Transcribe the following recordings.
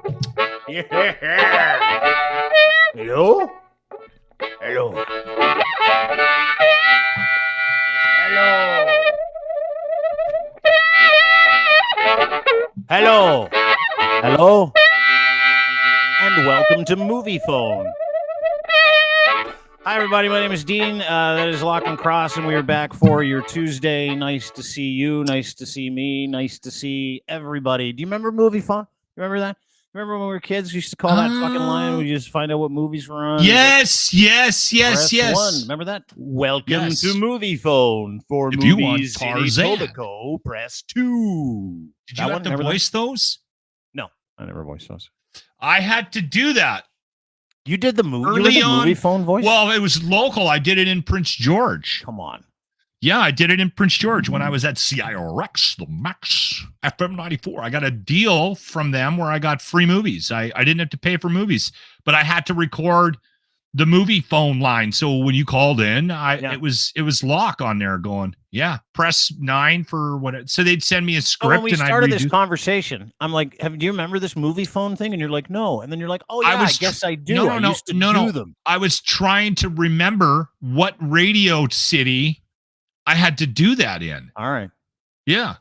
Yeah. Hello? Hello. Hello. Hello. Hello. And welcome to Movie Phone. Hi, everybody. My name is Dean. That is Lachlan Cross, and we are back for your Tuesday. Nice to see you. Nice to see me. Nice to see everybody. Do you remember Movie Phone? You remember that? Remember when we were kids? We used to call that fucking line. We just find out what movies were on. Yes. One. Remember that? Welcome to Movie Phone for if movies you in want Tarzan. Etobicoke. Press 2. Did you have to voice those? No, I never voiced those. I had to do that. You did the movie early on. Movie Phone voice? Well, it was local. I did it in Prince George. Come on. Yeah, I did it in Prince George when I was at CIRX, the Max FM 94. I got a deal from them where I got free movies. I didn't have to pay for movies, but I had to record the movie phone line. So when you called in, it was Locke on there going, press 9 for what. So they'd send me a script. When we started this conversation, I'm like, do you remember this movie phone thing? And you're like, no. And then you're like, oh yeah, I guess I do. I used to do them. I was trying to remember what radio city I had to do that in. All right. Yeah.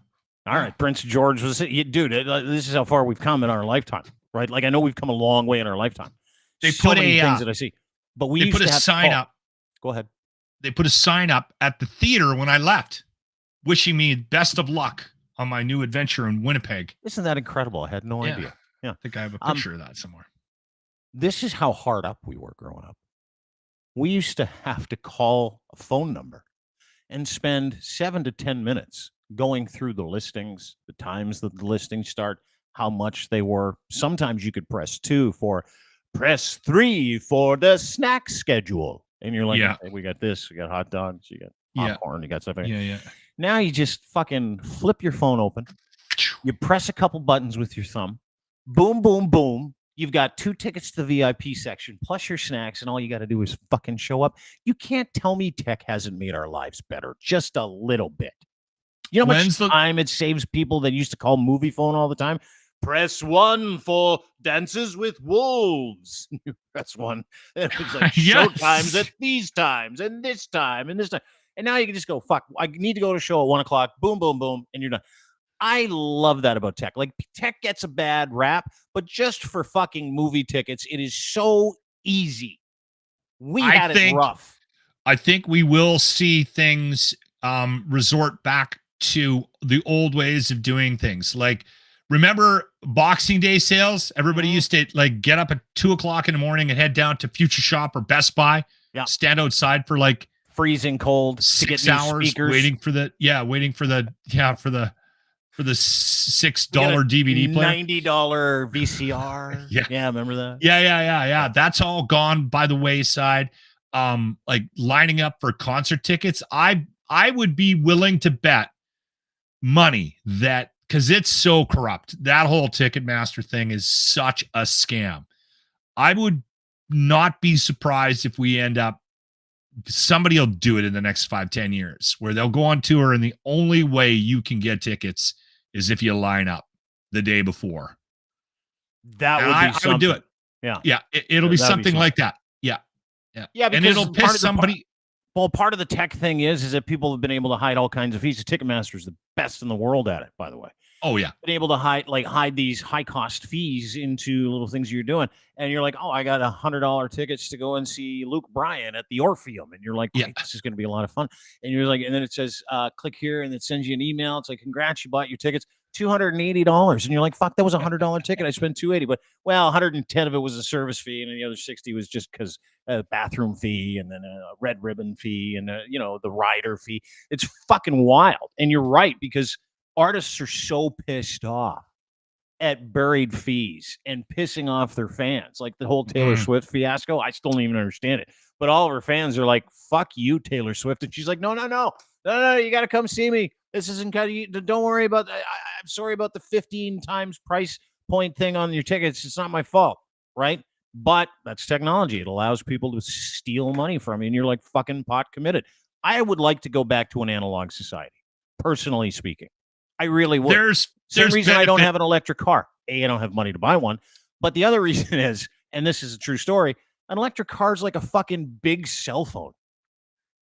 All right. Prince George was it. Dude, this is how far we've come in our lifetime, right? Like, I know we've come a long way in our lifetime. They so put many things that I see. But we put a sign up. Go ahead. They put a sign up at the theater when I left, wishing me best of luck on my new adventure in Winnipeg. Isn't that incredible? I had no idea. Yeah. I think I have a picture of that somewhere. This is how hard up we were growing up. We used to have to call a phone number and spend 7 to 10 minutes going through the listings, the times that the listings start, how much they were. Sometimes you could press 2 for press 3 for the snack schedule. And you're like, okay, we got this, we got hot dogs, you got popcorn, you got stuff. Yeah. Now you just fucking flip your phone open. You press a couple buttons with your thumb. Boom, boom, boom. You've got 2 tickets to the VIP section, plus your snacks, and all you got to do is fucking show up. You can't tell me tech hasn't made our lives better, just a little bit. You know how much time it saves people that used to call movie phone all the time? Press 1 for Dances with Wolves. Press 1. It was like show times at these times, and this time, and this time. And now you can just go, fuck, I need to go to show at 1 o'clock. Boom, boom, boom, and you're done. I love that about tech. Like, tech gets a bad rap, but just for fucking movie tickets, it is so easy. We had it rough. I think we will see things resort back to the old ways of doing things. Like, remember Boxing Day sales? Everybody used to like get up at 2 o'clock in the morning and head down to Future Shop or Best Buy. Yeah. Stand outside for like freezing cold 6 hours, waiting for the $6 DVD player, $90 VCR. Yeah, remember that? Yeah. That's all gone by the wayside. Like lining up for concert tickets, I would be willing to bet money that, because it's so corrupt, that whole Ticketmaster thing is such a scam. I would not be surprised if we end up, somebody will do it in the next 5-10 years, where they'll go on tour and the only way you can get tickets is if you line up the day before. That would be something. I would do it. Yeah. It'll be something like that. Yeah. Because and it'll piss somebody. Part of the tech thing is that people have been able to hide all kinds of fees. Ticketmaster is the best in the world at it, by the way. Oh yeah, been able to hide these high cost fees into little things you're doing, and you're like, oh, I got $100 tickets to go and see Luke Bryan at the Orpheum, and you're like, this is going to be a lot of fun, and you're like, and then it says, click here, and it sends you an email. It's like, congrats, you bought your tickets, $280, and you're like, fuck, that was $100 ticket. I spent $280, but well, 110 of it was a service fee, and then the other 60 was just because a bathroom fee, and then a red ribbon fee, and the rider fee. It's fucking wild, and you're right, because artists are so pissed off at buried fees and pissing off their fans. Like the whole Taylor Swift fiasco, I still don't even understand it. But all of her fans are like, fuck you, Taylor Swift. And she's like, no, you got to come see me. This isn't kind of, don't worry about that. I'm sorry about the 15 times price point thing on your tickets. It's not my fault, right? But that's technology. It allows people to steal money from you, and you're like fucking pot committed. I would like to go back to an analog society, personally speaking. I really would. There's reason I don't have an electric car. A, I don't have money to buy one. But the other reason is, and this is a true story, an electric car is like a fucking big cell phone.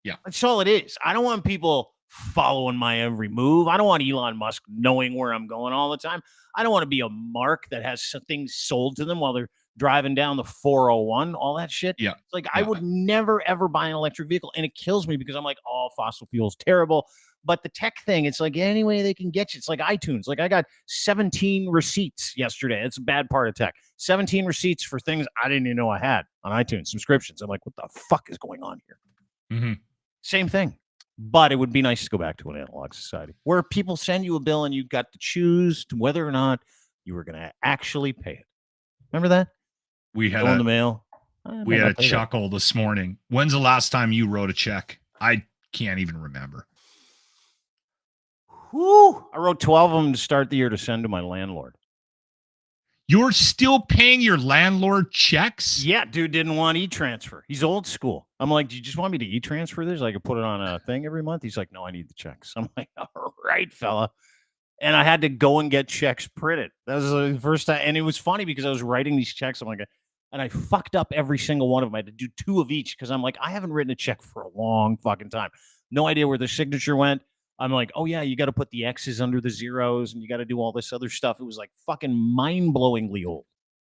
Yeah. That's all it is. I don't want people following my every move. I don't want Elon Musk knowing where I'm going all the time. I don't want to be a mark that has some things sold to them while they're driving down the 401, all that shit. Yeah. It's like I would never, ever buy an electric vehicle. And it kills me because I'm like, oh, fossil fuel's terrible. But the tech thing, it's like any way they can get you. It's like iTunes. Like I got 17 receipts yesterday. It's a bad part of tech. 17 receipts for things I didn't even know I had on iTunes, subscriptions. I'm like, what the fuck is going on here? Mm-hmm. Same thing. But it would be nice to go back to an analog society where people send you a bill and you got to choose to whether or not you were going to actually pay it. Remember that? We had in the mail. We had a chuckle this morning. When's the last time you wrote a check? I can't even remember. Whew, I wrote 12 of them to start the year to send to my landlord. You're still paying your landlord checks? Yeah, dude didn't want e-transfer. He's old school. I'm like, do you just want me to e-transfer this? I could put it on a thing every month. He's like, no, I need the checks. I'm like, all right, fella. And I had to go and get checks printed. That was the first time. And it was funny because I was writing these checks. I'm like, and I fucked up every single one of them. I had to do 2 of each because I'm like, I haven't written a check for a long fucking time. No idea where the signature went. I'm like, oh, yeah, you got to put the X's under the zeros and you got to do all this other stuff. It was like fucking mind-blowingly old.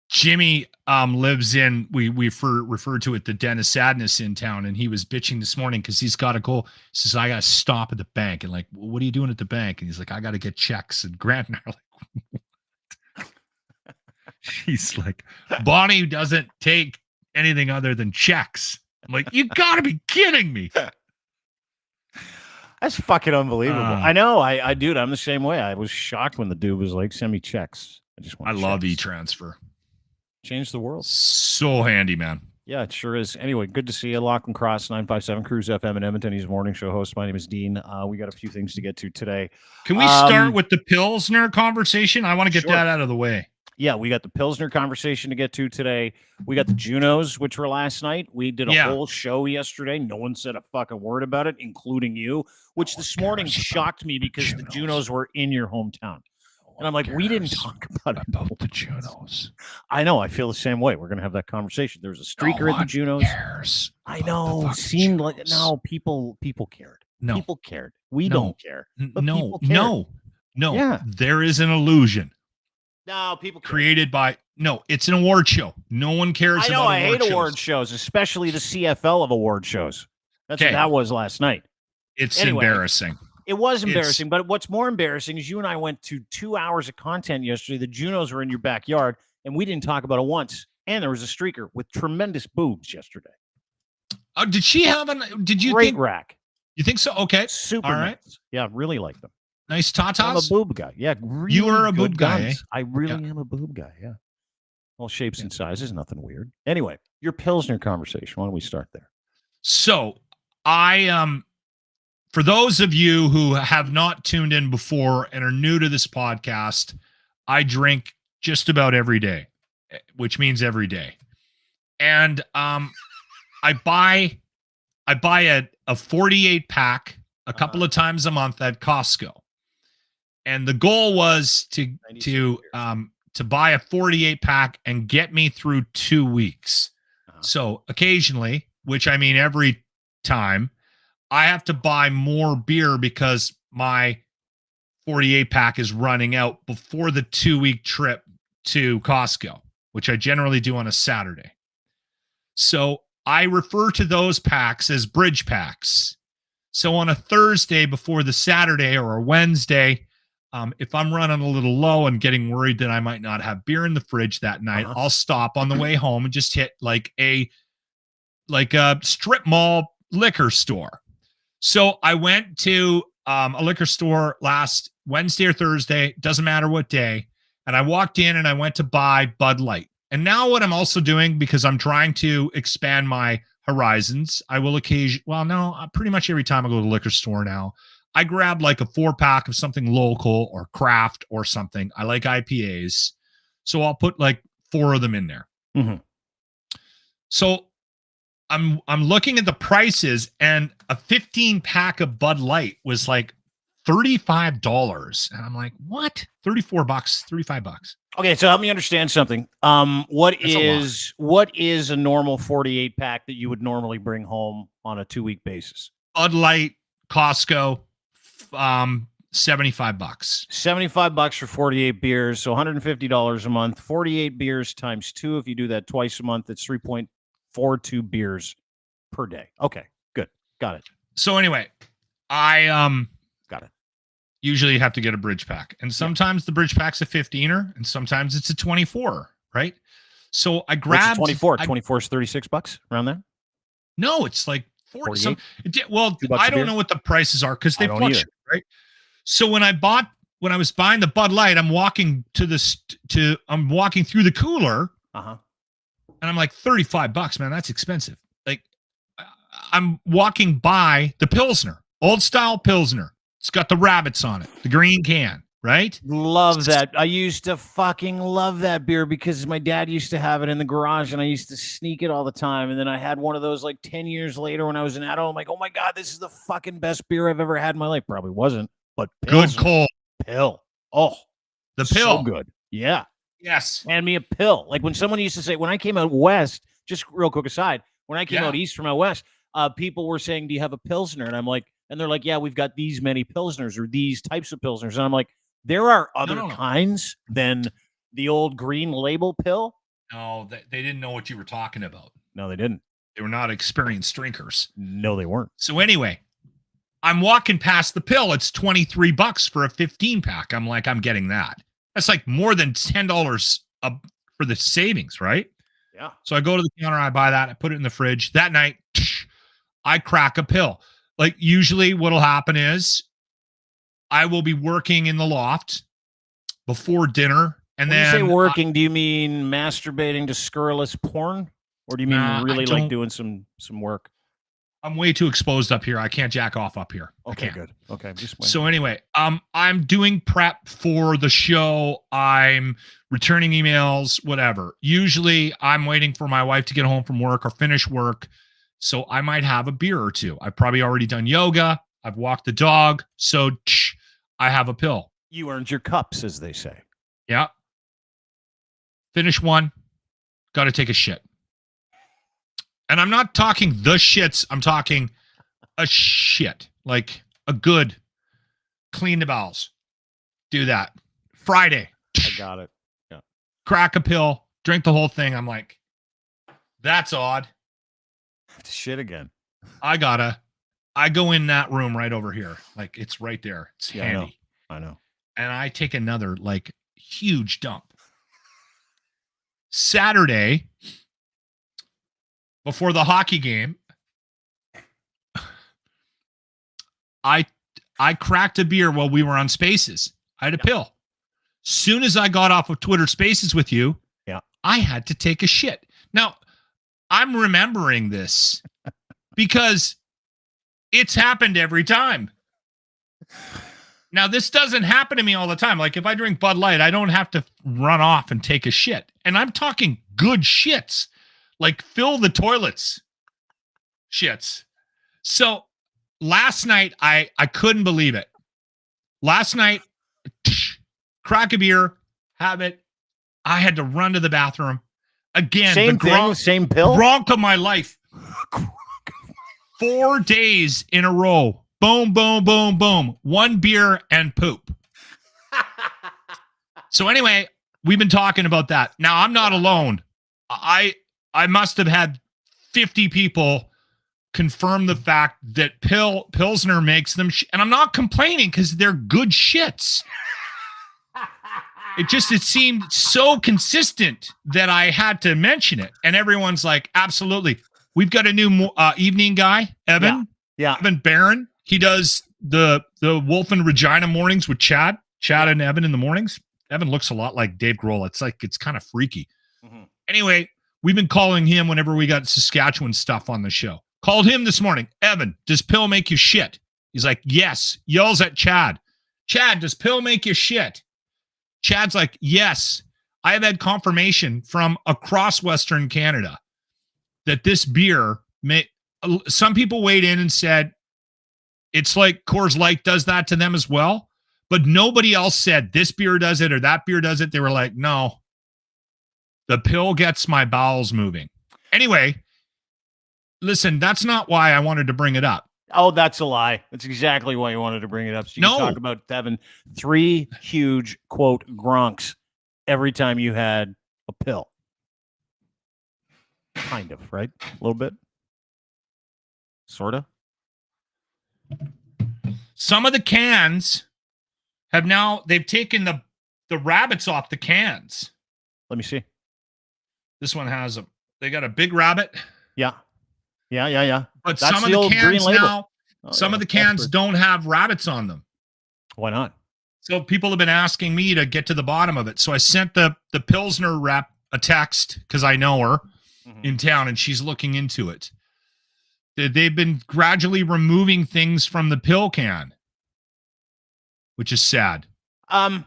Jimmy lives in, we refer to it, the Den of Sadness in town. And he was bitching this morning because he's got to go. He says, I got to stop at the bank. And like, well, what are you doing at the bank? And he's like, I got to get checks. And Grant and I are like, she's like, Bonnie doesn't take anything other than checks. I'm like, you got to be kidding me. That's fucking unbelievable. I know. I dude, I'm the same way. I was shocked when the dude was like, send me checks. I love e-transfer. Change the world. So handy, man. Yeah, it sure is. Anyway, good to see you. Lachlan Cross, 957 Cruise FM in Edmonton. He's a morning show host. My name is Dean. We got a few things to get to today. Can we start with the Pilsner conversation? I want to get that out of the way. Yeah, we got the Pilsner conversation to get to today. We got the Junos, which were last night. We did a whole show yesterday. No one said a fucking word about it, including you, which this morning shocked me because the Junos were in your hometown. And I'm like, we didn't talk about the Junos. I know. I feel the same way. We're going to have that conversation. There was a streaker at the Junos. I know. Seemed like no people cared. No. People cared. We don't care. No. Yeah. There is an illusion. No, people created by it's an award show. No one cares. I know. I hate award shows, especially the CFL of award shows. That's what that was last night. It's embarrassing. It was embarrassing, but what's more embarrassing is you and I went to 2 hours of content yesterday. The Junos were in your backyard, and we didn't talk about it once. And there was a streaker with tremendous boobs yesterday. Oh, did she have did you Great rack? You think so? Okay. Super nice. Yeah, really like them. Nice tatas. I'm a boob guy. Yeah, really you are a boob guy. Eh? I really am a boob guy. Yeah, all shapes and sizes, nothing weird. Anyway, your Pilsner conversation. Why don't we start there? So, for those of you who have not tuned in before and are new to this podcast, I drink just about every day, which means every day, and I buy a 48 pack a couple of times a month at Costco. And the goal was to buy a 48 pack and get me through 2 weeks. So occasionally, which I mean every time, I have to buy more beer because my 48 pack is running out before the 2-week trip to Costco, which I generally do on a Saturday. So I refer to those packs as bridge packs. So on a Thursday before the Saturday or a Wednesday, if I'm running a little low and getting worried that I might not have beer in the fridge that night, I'll stop on the way home and just hit like a strip mall liquor store. So I went to a liquor store last Wednesday or Thursday, doesn't matter what day, and I walked in and I went to buy Bud Light. And now what I'm also doing, because I'm trying to expand my horizons, I will pretty much every time I go to the liquor store now, I grab like a 4-pack of something local or craft or something. I like IPAs. So I'll put like 4 of them in there. Mm-hmm. So I'm looking at the prices, and a 15-pack of Bud Light was like $35. And I'm like, what? $34, $35. Okay, so help me understand something. What is a normal 48 pack that you would normally bring home on a 2-week basis? Bud Light, Costco, $75. $75 for 48 beers, so $150 a month. 48 beers times 2. If you do that twice a month, it's 3.42 beers per day. Okay, good. Got it. So anyway, I got it. Usually have to get a bridge pack. And sometimes the bridge pack's a 15er and sometimes it's a 24, right? So I grabbed 24. 24 is $36 around there? No, it's like 40. Well, I don't know what the prices are because they fluctuate, right? So when I was buying the Bud Light, I'm walking through the cooler. Uh-huh. And I'm like, $35, man, that's expensive. Like I'm walking by the Pilsner, old style Pilsner. It's got the rabbits on it, the green can, right? Love that. I used to fucking love that beer because my dad used to have it in the garage and I used to sneak it all the time. And then I had one of those like 10 years later when I was an adult. I'm like, oh my God, this is the fucking best beer I've ever had in my life. Probably wasn't, but good call. Pill. Oh, the pill. So good. Yeah. Yes. Hand me a pill. Like when someone used to say, when I came out west, just real quick aside, when I came out east from out west, people were saying, do you have a Pilsner? And I'm like, and they're like, yeah, we've got these many Pilsners or these types of Pilsners. And I'm like, there are other kinds than the old green label pill. No, they didn't know what you were talking about. No, they didn't. They were not experienced drinkers. No, they weren't. So anyway, I'm walking past the pill. It's $23 for a 15 pack. I'm like, I'm getting that. That's like more than $10 for the savings, right? Yeah. So I go to the counter, I buy that, I put it in the fridge. That night, I crack a pill. Like usually what'll happen is I will be working in the loft before dinner. And when you say working, do you mean masturbating to scurrilous porn? Or do you mean really like doing some work? I'm way too exposed up here. I can't jack off up here. Okay, good. Okay. So anyway, I'm doing prep for the show. I'm returning emails, whatever. Usually I'm waiting for my wife to get home from work or finish work. So I might have a beer or two. I've probably already done yoga. I've walked the dog. So I have a pill. You earned your cups, as they say. Yeah. Finish one. Got to take a shit. And I'm not talking the shits. I'm talking a shit. Like a good clean the bowels. Do that. Friday. I got it. Yeah. Crack a pill. Drink the whole thing. I'm like, that's odd. Shit again. I go in that room right over here. Like it's right there. It's handy. I know. And I take another like huge dump. Saturday, before the hockey game, I cracked a beer while we were on Spaces. I had a pill. Soon as I got off of Twitter Spaces with you, I had to take a shit. Now, I'm remembering this because it's happened every time. Now, this doesn't happen to me all the time. Like if I drink Bud Light, I don't have to run off and take a shit. And I'm talking good shits. Like fill the toilets shits. So last night, I couldn't believe it. Last night, crack a beer, have it. I had to run to the bathroom. Again, same pill? Gronk of my life. 4 days in a row. Boom, boom, boom, boom. One beer and poop. So anyway, we've been talking about that. Now, I'm not alone. I must have had 50 people confirm the fact that Pilsner makes them, and I'm not complaining because they're good shits. It seemed so consistent that I had to mention it, and everyone's like, absolutely. We've got a new evening guy, Evan. Yeah. Evan Barron. He does the Wolf and Regina mornings with Chad and Evan in the mornings. Evan looks a lot like Dave Grohl. It's kind of freaky. Mm-hmm. Anyway, we've been calling him whenever we got Saskatchewan stuff on the show. Called him this morning. Evan, does pill make you shit? He's like, yes. Yells at Chad. Chad, does pill make you shit? Chad's like, yes. I have had confirmation from across Western Canada that this beer some people weighed in and said, It's like Coors Light does that to them as well. But nobody else said this beer does it or that beer does it. They were like, no, the pill gets my bowels moving. Anyway, listen, that's not why I wanted to bring it up. Oh, that's a lie. That's exactly why you wanted to bring it up. So you can talk about having 3 huge, quote, gronks every time you had a pill. Kind of, right? A little bit. Sort of. Some of the cans they've taken the rabbits off the cans. Let me see. This one they got a big rabbit. Yeah. But that's some of the cans now, of the cans don't have rabbits on them. Why not? So people have been asking me to get to the bottom of it. So I sent the Pilsner rep a text because I know her in town and she's looking into it. They've been gradually removing things from the pill can, which is sad. There's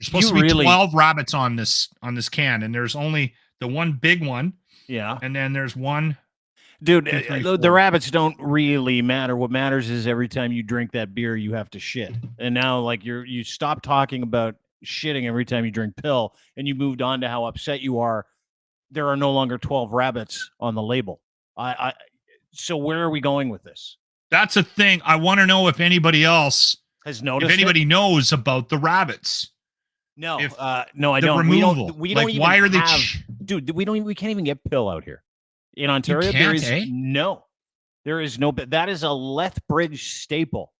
supposed to be 12 rabbits on this can, and there's only the one big one. Yeah. And then there's one. Dude, the rabbits don't really matter. What matters is every time you drink that beer, you have to shit. And now, like, you stop talking about shitting every time you drink pill, and you moved on to how upset you are. There are no longer 12 rabbits on the label. So where are we going with this? That's a thing. I want to know if anybody else has noticed. If anybody knows about the rabbits. No, no, I don't. Removal. We don't even why are they? Dude, we can't even get pill out here. In Ontario, there is no. That is a Lethbridge staple.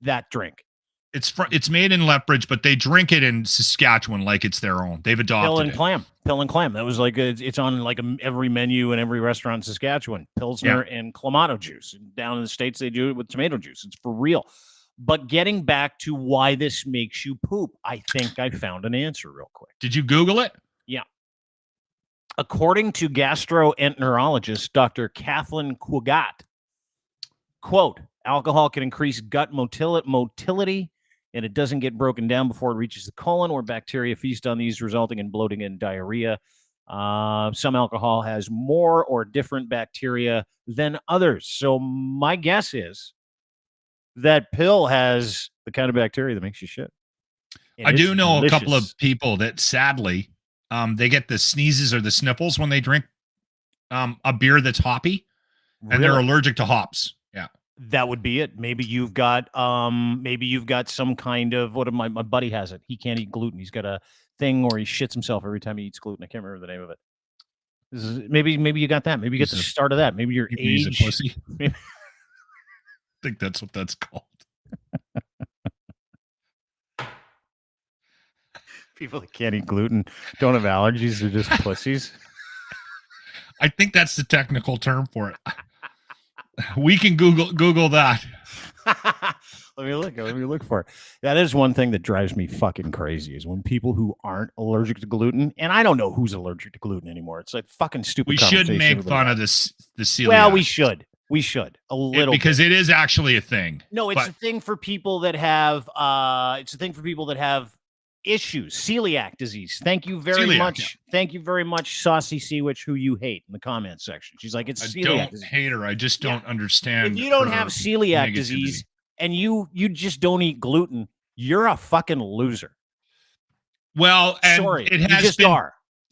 That drink. It's made in Lethbridge, but they drink it in Saskatchewan like it's their own. They've adopted Pill and clam. That was like it's on like every menu in every restaurant in Saskatchewan. Pilsner and Clamato juice. Down in the States, they do it with tomato juice. It's for real. But getting back to why this makes you poop, I think I found an answer real quick. Did you Google it? Yeah. According to gastroenterologist Dr. Kathleen Quigott, quote, alcohol can increase gut motility, and it doesn't get broken down before it reaches the colon, where bacteria feast on these, resulting in bloating and diarrhea. Some alcohol has more or different bacteria than others. So my guess is that pill has the kind of bacteria that makes you shit. And I do know a couple of people that sadly, they get the sneezes or the sniffles when they drink a beer that's hoppy, and they're allergic to hops. Yeah. That would be it. Maybe you've got some kind of my buddy has it. He can't eat gluten. He's got a thing where he shits himself every time he eats gluten. I can't remember the name of it. Maybe you got that. Maybe you get the start of that. Maybe your age. He's a pussy. I think that's what that's called. People that can't eat gluten don't have allergies. They're just pussies. I think that's the technical term for it. We can Google that. Let me look for it. That is one thing that drives me fucking crazy is when people who aren't allergic to gluten, and I don't know who's allergic to gluten anymore. It's like fucking stupid. We shouldn't make fun of the celiac. Well, we should a little because it is actually a thing. No, it's a thing for people that have issues, celiac disease. Thank you very much. Yeah. Thank you very much, Saucy Seawitch, who you hate in the comments section. She's like, it's celiac. I don't hate her. I just don't understand. If you don't have celiac disease and you just don't eat gluten, you're a fucking loser. Well, and sorry,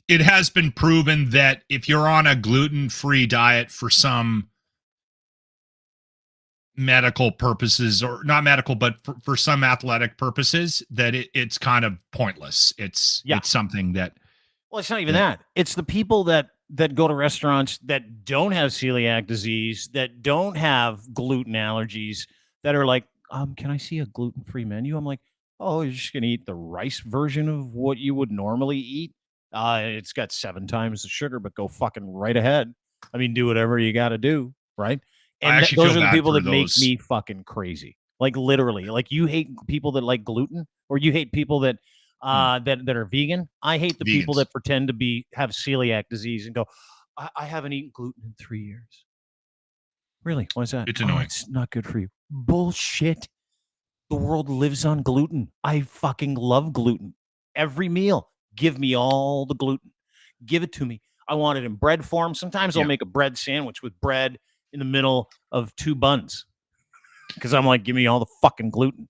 it has been proven that if you're on a gluten-free diet for some medical purposes, or not medical, but for some athletic purposes, that it's kind of pointless. It's something that, well, it's not even that. It's the people that go to restaurants that don't have celiac disease, that don't have gluten allergies, that are like, can I see a gluten-free menu? I'm like, oh, you're just gonna eat the rice version of what you would normally eat. It's got 7 times the sugar, but go fucking right ahead. I mean, do whatever you got to do, right? And those are the people that make me fucking crazy. Like literally, like you hate people that like gluten, or you hate people that that are vegan. I hate the people that pretend to have celiac disease and go, I haven't eaten gluten in 3 years. Really? Why is that? It's annoying. It's not good for you. Bullshit. The world lives on gluten. I fucking love gluten. Every meal, give me all the gluten. Give it to me. I want it in bread form. Sometimes I'll make a bread sandwich with bread in the middle of 2 buns. because I'm like, give me all the fucking gluten,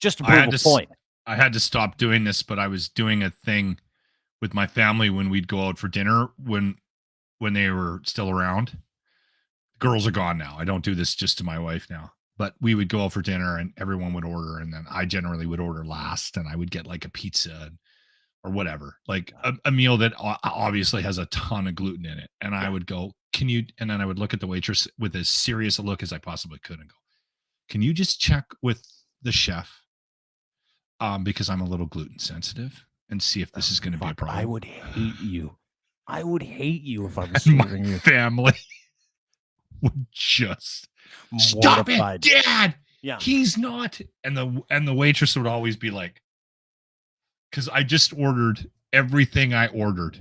just to prove a point. I had to stop doing this, but I was doing a thing with my family when we'd go out for dinner when they were still around. Girls are gone now. I don't do this just to my wife now, but we would go out for dinner and everyone would order, and then I generally would order last, and I would get like a pizza or whatever, like a meal that obviously has a ton of gluten in it. And I would go, can you, and then I would look at the waitress with as serious a look as I possibly could and go, can you just check with the chef? Because I'm a little gluten sensitive, and see if this is going to be a problem. I would hate you. I would hate you if I was serving you. Family would just stop it, Dad. Yeah, he's not. And the waitress would always be like, because I just ordered, everything I ordered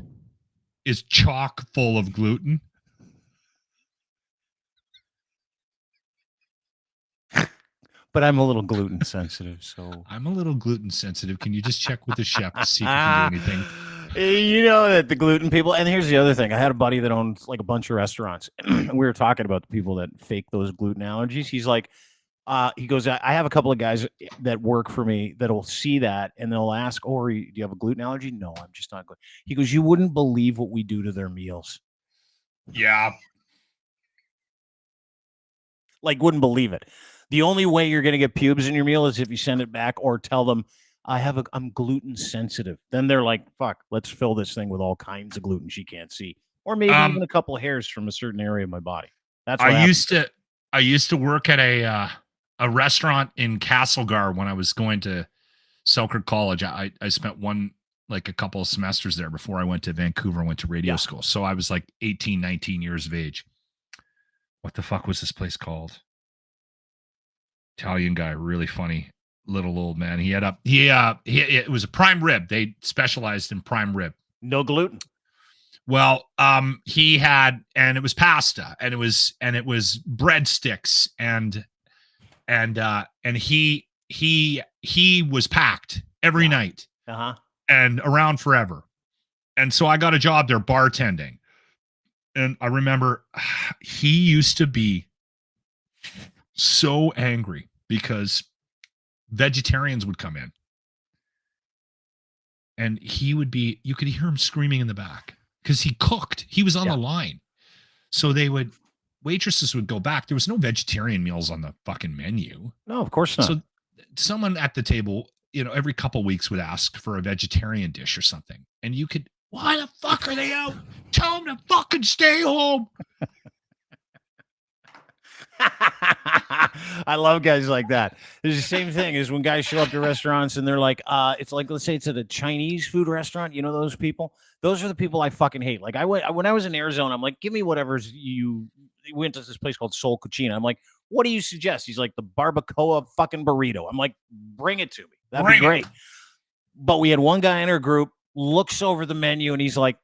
is chock full of gluten. But I'm a little gluten sensitive, so I'm a little gluten sensitive. Can you just check with the chef to see if you can do anything? You know that the gluten people, and here's the other thing. I had a buddy that owns like a bunch of restaurants, and we were talking about the people that fake those gluten allergies. He's like, he goes, I have a couple of guys that work for me that'll see that and they'll ask, oh, do you have a gluten allergy? No, I'm just not gluten. He goes, you wouldn't believe what we do to their meals. Yeah. Like, wouldn't believe it. The only way you're going to get pubes in your meal is if you send it back or tell them, I'm gluten sensitive. Then they're like, fuck, let's fill this thing with all kinds of gluten she can't see. Or maybe even a couple of hairs from a certain area of my body. That's what I used to work at a restaurant in Castlegar when I was going to Selkirk College. I spent a couple of semesters there before I went to Vancouver and went to radio school. So I was like 18, 19 years of age. What the fuck was this place called? Italian guy, really funny little old man. It was a prime rib. They specialized in prime rib. No gluten. Well, he had, and it was pasta, and it was breadsticks, and he was packed every night, and around forever. And so I got a job there bartending, and I remember he used to be so angry because vegetarians would come in, and you could hear him screaming in the back because he cooked. He was on the line. So waitresses would go back. There was no vegetarian meals on the fucking menu. No, of course not. So someone at the table, every couple of weeks would ask for a vegetarian dish or something. And you could, why the fuck are they out? Tell them to fucking stay home. I love guys like that. There's the same thing as when guys show up to restaurants and they're like, it's like, let's say it's at a Chinese food restaurant. You know those people? Those are the people I fucking hate. Like when I was in Arizona, I'm like, give me whatever's we went to this place called Soul Cucina. I'm like, what do you suggest? He's like, the barbacoa fucking burrito. I'm like, bring it to me. That'd be great. But we had one guy in our group looks over the menu and he's like,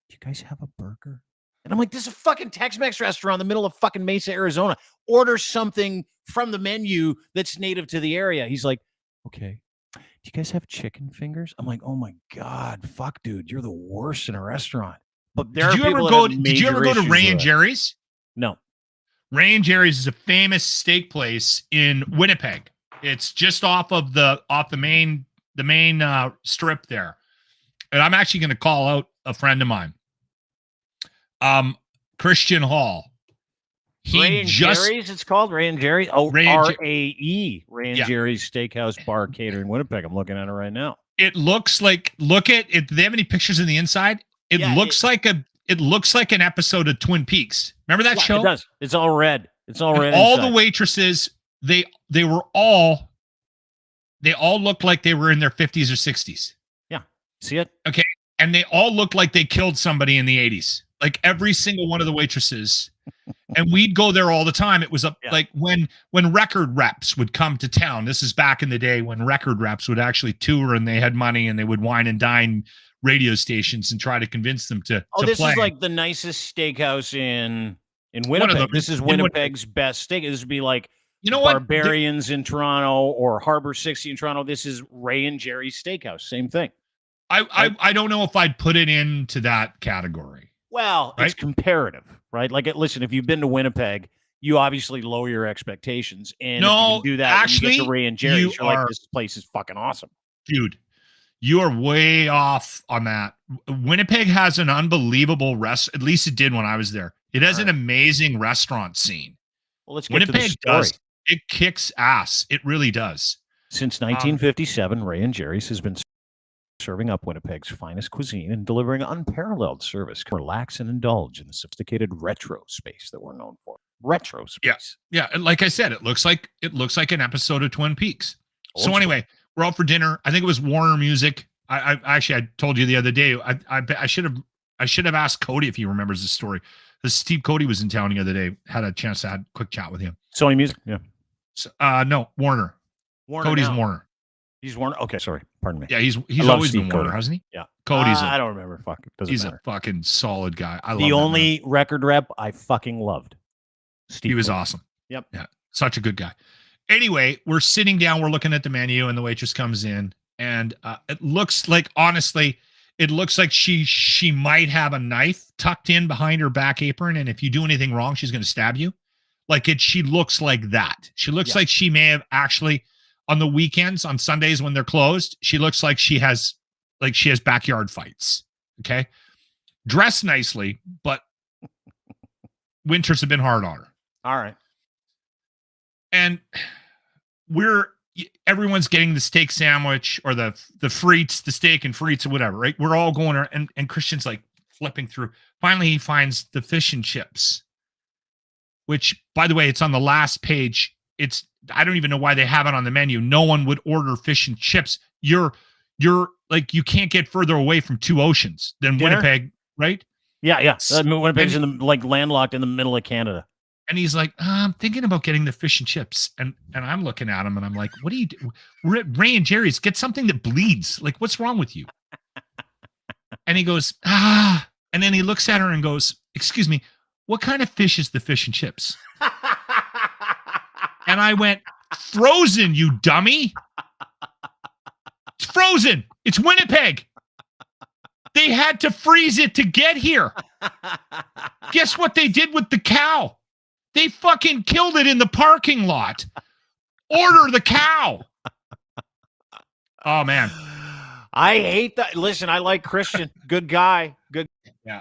do you guys have a burger? And I'm like, this is a fucking Tex-Mex restaurant in the middle of fucking Mesa, Arizona. Order something from the menu that's native to the area. He's like, okay. Do you guys have chicken fingers? I'm like, oh my God, fuck, dude, you're the worst in a restaurant. But did you ever go to Ray and Jerry's? No. Ray and Jerry's is a famous steak place in Winnipeg. It's just off the main strip there. And I'm actually going to call out a friend of mine. Christian Hall. Ray and Jerry's, it's called Ray and Jerry's. Oh, R-A-E. Ray and Jerry's Steakhouse Bar Catering, Winnipeg. I'm looking at it right now. It looks like, look at it. Do they have any pictures in the inside? It looks like an episode of Twin Peaks. Remember that show? It does. It's all red. It's all red. All the waitresses, they all looked like they were in their 50s or 60s. Yeah. See it? Okay. And they all looked like they killed somebody in the 80s. Like every single one of the waitresses. And we'd go there all the time. It was like when record reps would come to town. This is back in the day when record reps would actually tour and they had money and they would wine and dine radio stations and try to convince them to this play. Is like the nicest steakhouse in Winnipeg. This is Winnipeg's best steak. This would be like, Barbarians in Toronto or Harbor 60 in Toronto. This is Ray and Jerry's Steakhouse. Same thing. I don't know if I'd put it into that category. Well, it's comparative, right? Like, listen, if you've been to Winnipeg, you obviously lower your expectations. And No, if you can do that, actually, when you get to Ray and Jerry's, you're like, this place is fucking awesome. Dude, you are way off on that. Winnipeg has an unbelievable at least it did when I was there. It has an amazing restaurant scene. Well, let's get Winnipeg to the story. It kicks ass. It really does. Since 1957, Ray and Jerry's has been serving up Winnipeg's finest cuisine and delivering unparalleled service. Relax and indulge in the sophisticated retro space that we're known for. Retro space. Yeah. And like I said, it looks like an episode of Twin Peaks. So anyway, we're out for dinner. I think it was Warner Music. I told you the other day. I should have asked Cody if he remembers this story. Steve Cody was in town the other day. Had a chance to have a quick chat with him. Sony Music. Yeah. So, no, Warner. Cody's now. Warner. He's Warner. Okay, sorry. Pardon me. Yeah, he's always been Warner, hasn't he? Yeah. Cody's. I don't remember. Fuck. He's a fucking solid guy. I love the only record rep I fucking loved. Steve. He was awesome. Yep. Yeah. Such a good guy. Anyway, we're sitting down. We're looking at the menu, and the waitress comes in, and it looks like, honestly, she might have a knife tucked in behind her back apron, and if you do anything wrong, she's going to stab you. She looks like that. She looks like she may have actually, on the weekends, on Sundays when they're closed, she looks like she has backyard fights. Okay. Dressed nicely, but winters have been hard on her. All right. And everyone's getting the steak sandwich or the frites, the steak and frites or whatever, right? We're all going and Christian's like flipping through. Finally, he finds the fish and chips, which, by the way, it's on the last page. I don't even know why they have it on the menu. No one would order fish and chips. You're like, you can't get further away from two oceans than Winnipeg, right? Yeah. Winnipeg's landlocked in the middle of Canada. And he's like, I'm thinking about getting the fish and chips. And I'm looking at him and I'm like, what do you do? We're at Ray and Jerry's. Get something that bleeds. Like, what's wrong with you? And he goes, and then he looks at her and goes, excuse me, what kind of fish is the fish and chips? And I went, frozen, you dummy. It's frozen. It's Winnipeg. They had to freeze it to get here. Guess what they did with the cow? They fucking killed it in the parking lot. Order the cow. Oh, man. I hate that. Listen, I like Christian. Good guy. Good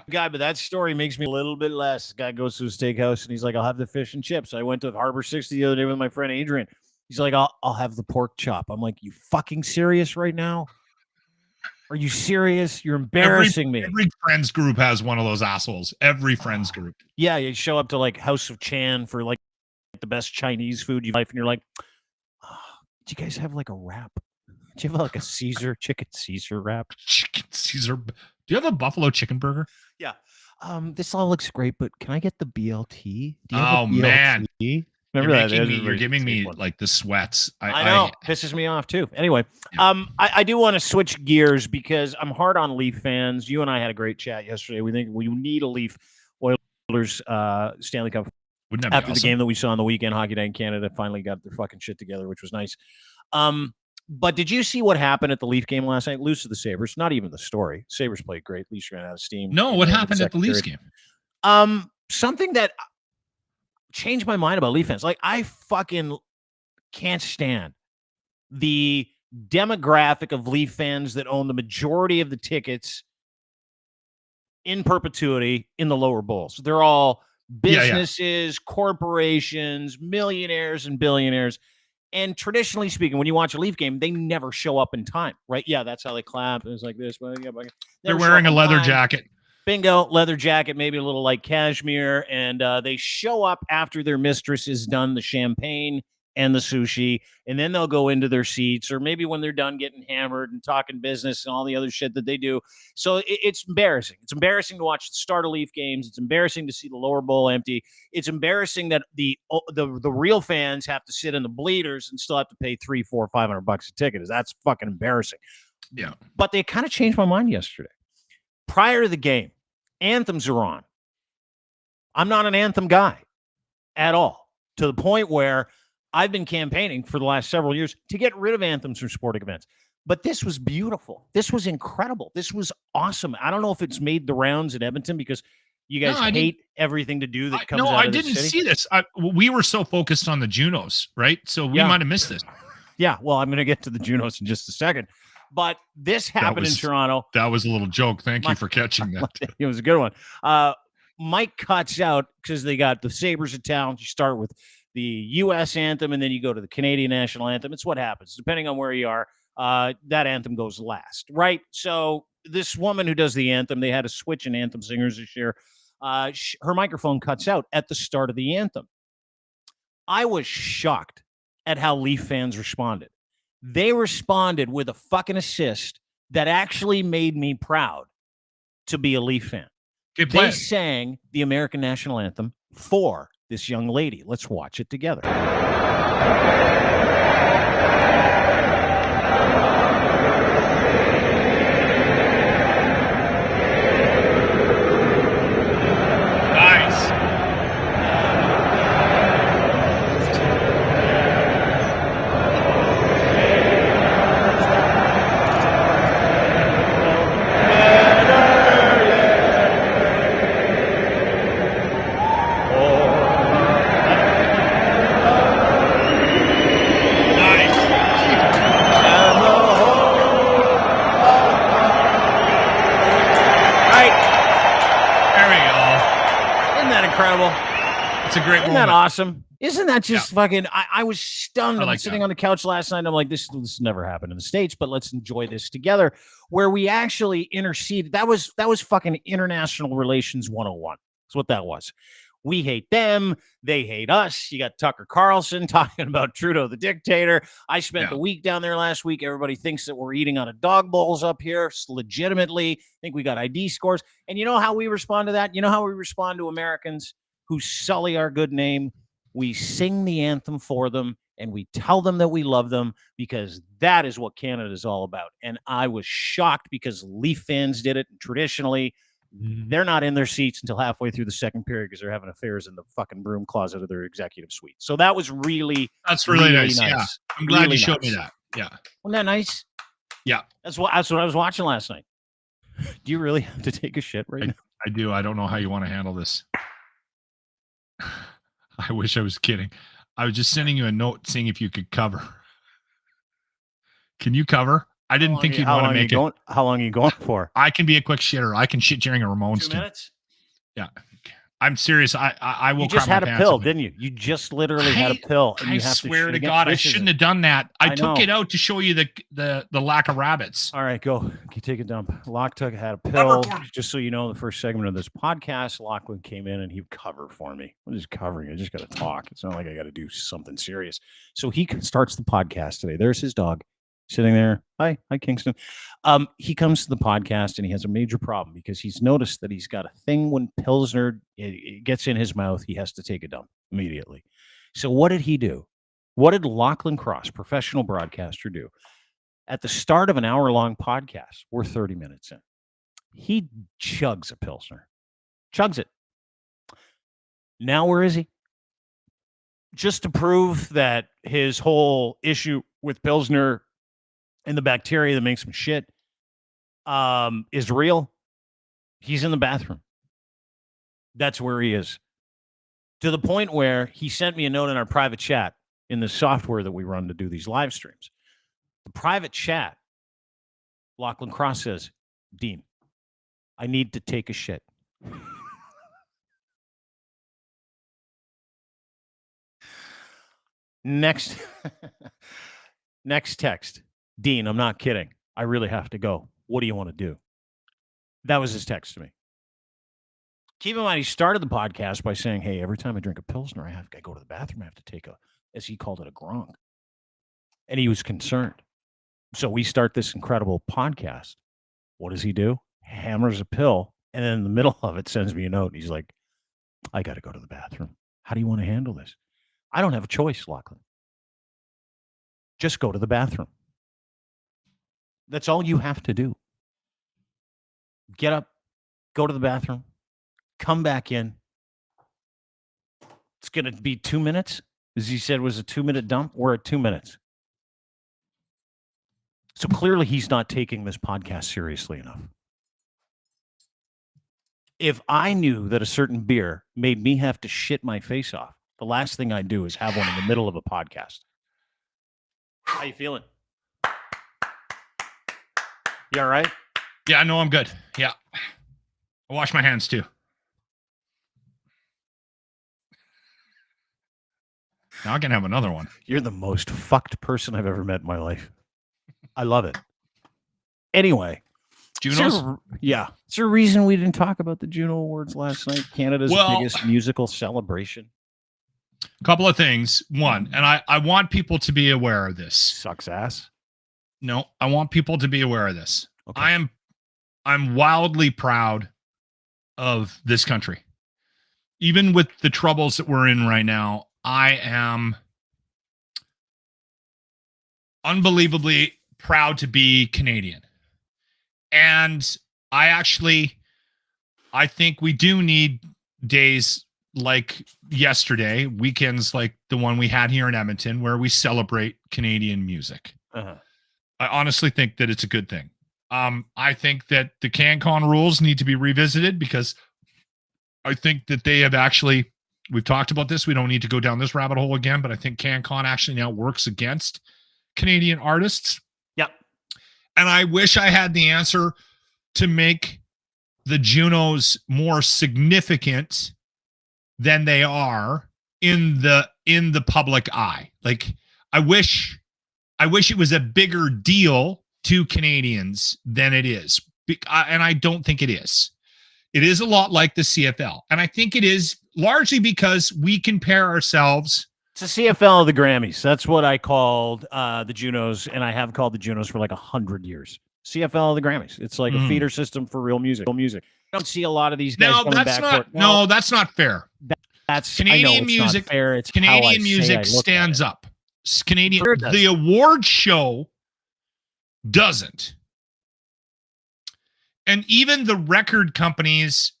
guy. But that story makes me a little bit less. This guy goes to a steakhouse and he's like, I'll have the fish and chips. I went to Harbor 60 the other day with my friend Adrian. He's like, I'll have the pork chop. I'm like, you fucking serious right now? Are you serious? You're embarrassing me. Every friends group has one of those assholes. Every friends group. Yeah, you show up to like House of Chan for like the best Chinese food you've life, and you're like, do you guys have like a wrap? Do you have like a chicken Caesar wrap? Chicken Caesar. Do you have a buffalo chicken burger? Yeah. This all looks great, but can I get the BLT? Do you have a BLT? Man. Remember you're giving me like the sweats. I know. Pisses me off too. Anyway, I do want to switch gears because I'm hard on Leaf fans. You and I had a great chat yesterday. We think we need a Leaf Oilers Stanley Cup after the game that we saw on the weekend. Hockey Night in Canada finally got their fucking shit together, which was nice. But did you see what happened at the Leaf game last night? Lose to the Sabres. Not even the story. Sabres played great. Leafs ran out of steam. No, what happened at the Leafs game? Something that changed my mind about Leaf fans. Like, I fucking can't stand the demographic of Leaf fans that own the majority of the tickets in perpetuity in the lower bowls. They're all businesses, corporations, millionaires and billionaires. And traditionally speaking, when you watch a Leaf game, they never show up in time, right? Yeah, that's how they clap. It's like this. They're wearing a leather jacket. Bingo, leather jacket, maybe a little like cashmere, and they show up after their mistress has done the champagne and the sushi, and then they'll go into their seats, or maybe when they're done getting hammered and talking business and all the other shit that they do. So it's embarrassing. It's embarrassing to watch the start of Leaf games. It's embarrassing to see the lower bowl empty. It's embarrassing that the real fans have to sit in the bleeders and still have to pay $300, $400, $500 a ticket. That's fucking embarrassing. Yeah. But they kind of changed my mind yesterday. Prior to the game, anthems are on. I'm not an anthem guy at all, to the point where I've been campaigning for the last several years to get rid of anthems from sporting events. But this was beautiful. This was incredible. This was awesome. I don't know if it's made the rounds in Edmonton because You guys hate everything to do that comes out of the city? No, I didn't see this. We were so focused on the Junos, right? So we might have missed this. Yeah, well, I'm going to get to the Junos in just a second. But this happened in Toronto. That was a little joke. Thank you for catching that. It was a good one. Mike cuts out because they got the Sabres in town. You start with the U.S. anthem, and then you go to the Canadian national anthem. It's what happens. Depending on where you are, that anthem goes last, right? So this woman who does the anthem, they had a switch in anthem singers this year. Her microphone cuts out at the start of the anthem. I was shocked at how Leaf fans responded. They responded with a fucking assist that actually made me proud to be a Leaf fan. They sang the American national anthem for this young lady. Let's watch it together. It's a great moment. Isn't that awesome? Isn't that just fucking... I was stunned. I'm sitting on the couch last night. I'm like, this never happened in the States, but let's enjoy this together. Where we actually interceded. That was fucking international relations 101. That's what that was. We hate them. They hate us. You got Tucker Carlson talking about Trudeau the dictator. I spent the week down there last week. Everybody thinks that we're eating out of dog bowls up here. Legitimately. I think we got ID scores. And you know how we respond to that? You know how we respond to Americans who sully our good name? We sing the anthem for them, and we tell them that we love them, because that is what Canada is all about. And I was shocked because Leaf fans did it. And traditionally, they're not in their seats until halfway through the second period because they're having affairs in the fucking broom closet of their executive suite. So that was really nice. Yeah, I'm glad you showed me that. Yeah, wasn't that nice? Yeah, that's what I was watching last night. Do you really have to take a shit right now? I do. I don't know how you want to handle this. I wish I was kidding. I was just sending you a note seeing if you could cover. Can you cover? I didn't think you'd want to make it. How long are you going for? I can be a quick shitter. I can shit during a Ramones 2 minutes? Yeah. I'm serious. I will. You just had a pill, didn't you? You just literally had a pill. And I swear to God, I shouldn't have done that. I took it out to show you the lack of rabbits. All right, go. You take a dump. Lachlan had a pill. Just so you know, the first segment of this podcast, Lachlan came in and he covered for me. I'm just covering. I just got to talk. It's not like I got to do something serious. So he starts the podcast today. There's his dog sitting there. Hi, Kingston. He comes to the podcast and he has a major problem because he's noticed that he's got a thing when Pilsner it gets in his mouth, he has to take a dump immediately. So what did he do? What did Lachlan Cross, professional broadcaster, do? At the start of an hour-long podcast, we're 30 minutes in. He chugs a Pilsner. Chugs it. Now where is he? Just to prove that his whole issue with Pilsner and the bacteria that makes him shit is real. He's in the bathroom. That's where he is. To the point where he sent me a note in our private chat in the software that we run to do these live streams. The private chat, Lachlan Cross says, Dean, I need to take a shit. Next text. Dean, I'm not kidding. I really have to go. What do you want to do? That was his text to me. Keep in mind, he started the podcast by saying, hey, every time I drink a Pilsner, I go to the bathroom. I have to take as he called it, a gronk. And he was concerned. So we start this incredible podcast. What does he do? Hammers a pill. And then in the middle of it, sends me a note. And he's like, I got to go to the bathroom. How do you want to handle this? I don't have a choice, Lachlan. Just go to the bathroom. That's all you have to do. Get up, go to the bathroom, come back in. It's going to be 2 minutes. As he said, was a 2-minute dump. We're at 2 minutes. So clearly he's not taking this podcast seriously enough. If I knew that a certain beer made me have to shit my face off, the last thing I'd do is have one in the middle of a podcast. How you feeling? You all right? Yeah, no, I'm good. Yeah. I wash my hands too. Now I can have another one. You're the most fucked person I've ever met in my life. I love it. Anyway. Junos? Is there a reason we didn't talk about the Juno Awards last night? Canada's biggest musical celebration. A couple of things. One, and I want people to be aware of this. Sucks ass. No, I want people to be aware of this. Okay. I'm wildly proud of this country. Even with the troubles that we're in right now, I am unbelievably proud to be Canadian. And I think we do need days like yesterday, weekends like the one we had here in Edmonton, where we celebrate Canadian music. Uh-huh. I honestly think that it's a good thing. I think that the CanCon rules need to be revisited because I think that they have actually, we've talked about this. We don't need to go down this rabbit hole again, but I think CanCon actually now works against Canadian artists. Yep. And I wish I had the answer to make the Junos more significant than they are in the public eye. Like, I wish it was a bigger deal to Canadians than it is. And I don't think it is. It is a lot like the CFL. And I think it is largely because we compare ourselves. It's a CFL of the Grammys. That's what I called the Junos, and I have called the Junos for like 100 years. CFL of the Grammys. It's like a feeder system for real music. I don't see a lot of these guys coming back. No, that's not fair. That's Canadian music. Not fair. It's Canadian music stands up. Canadian. The award show doesn't. And even the record companies,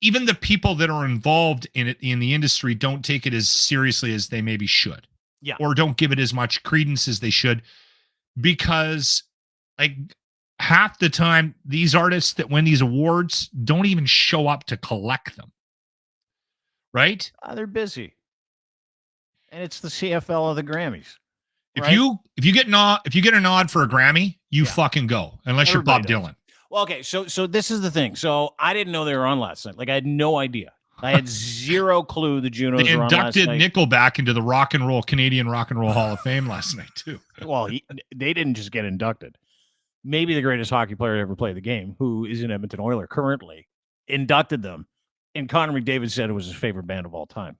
even the people that are involved in it in the industry don't take it as seriously as they maybe should. Yeah. Or don't give it as much credence as they should, because like half the time these artists that win these awards don't even show up to collect them. Right? They're busy. And it's the CFL of the Grammys. If right? you get a nod for a Grammy, you fucking go, unless Everybody you're Bob Dylan. Well, okay, so this is the thing. So I didn't know they were on last night. Like, I had no idea. I had zero clue the Junos they were on last night. inducted Nickelback into the Canadian Rock and Roll Hall of Fame last night too. Well, they didn't just get inducted. Maybe the greatest hockey player to ever play the game, who is an Edmonton Oiler currently, inducted them. And Connor McDavid said it was his favorite band of all time.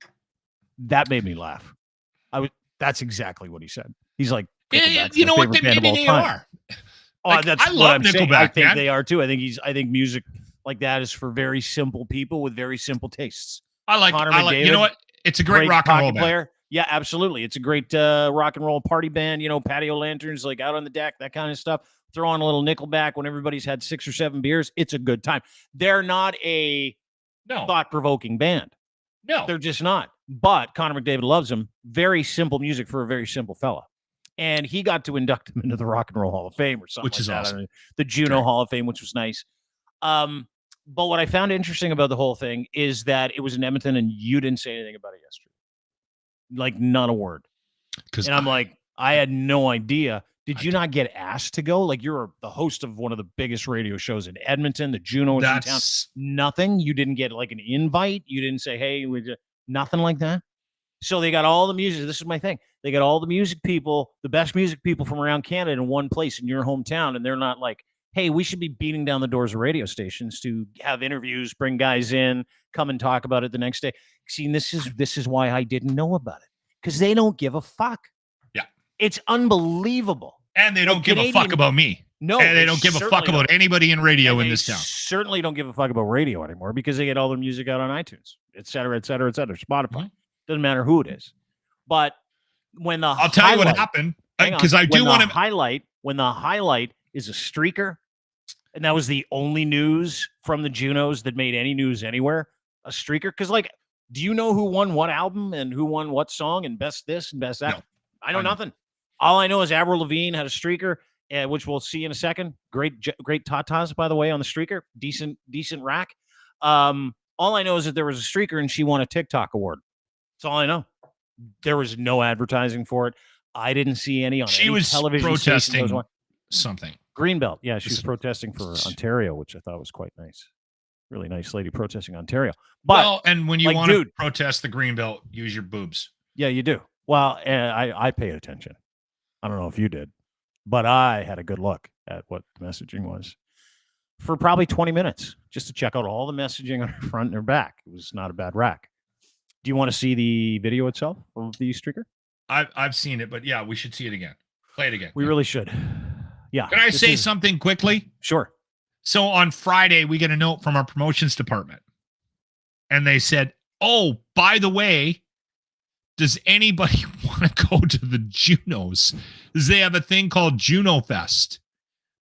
That made me laugh. That's exactly what he said. He's like, you know what? Maybe they are. Like, that's I love Nickelback. I think they are too. I think music like that is for very simple people with very simple tastes. I like you know what? It's a great rock and roll player. band. Yeah, absolutely. It's a great rock and roll party band, you know, patio lanterns, like out on the deck, that kind of stuff. Throw on a little Nickelback when everybody's had 6 or 7 beers. It's a good time. They're not a thought-provoking band. No. They're just not. But Connor McDavid loves them. Very simple music for a very simple fella. And he got to induct him into the Rock and Roll Hall of Fame or something, which is awesome. I mean, the Juno Hall of Fame, which was nice. But what I found interesting about the whole thing is that it was in Edmonton, and you didn't say anything about it yesterday. Like, not a word. And I'm like, I had no idea. Did you not get asked to go? Like, you're the host of one of the biggest radio shows in Edmonton. The Juno is in town. Nothing. You didn't get like an invite. You didn't say, hey, nothing like that. So they got all the music. This is my thing. They got all the music people, the best music people from around Canada in one place in your hometown. And they're not like, hey, we should be beating down the doors of radio stations to have interviews, bring guys in, come and talk about it the next day. See, this is why I didn't know about it, because they don't give a fuck. Yeah. It's unbelievable. And they don't give a fuck about me. No. And they don't give a fuck about anybody in radio in this town. Certainly don't give a fuck about radio anymore, because they get all their music out on iTunes, et cetera, et cetera, et cetera. Spotify. Mm-hmm. Doesn't matter who it is. But when I'll tell you what happened, because I do want to highlight when the highlight is a streaker, and that was the only news from the Junos that made any news anywhere. A streaker, because like, do you know who won what album and who won what song and best this and best that? No, I know nothing. All I know is Avril Lavigne had a streaker, which we'll see in a second. Great tatas, by the way, on the streaker. Decent rack. All I know is that there was a streaker and she won a TikTok award. That's all I know. There was no advertising for it. I didn't see any on any television protesting something. Greenbelt. Yeah, she was protesting for Ontario, which I thought was quite nice. Really nice lady protesting Ontario. But and when you want to protest the Greenbelt, use your boobs. Yeah, you do. Well, I paid attention. I don't know if you did, but I had a good look at what the messaging was for probably 20 minutes just to check out all the messaging on her front and her back. It was not a bad rack. Do you want to see the video itself of the streaker? I've seen it, but yeah, we should see it again. Play it again. We really should. Yeah. Can I say something quickly? Sure. So on Friday, we get a note from our promotions department. And they said, oh, by the way, does anybody want to go to the Junos? Because they have a thing called Juno Fest.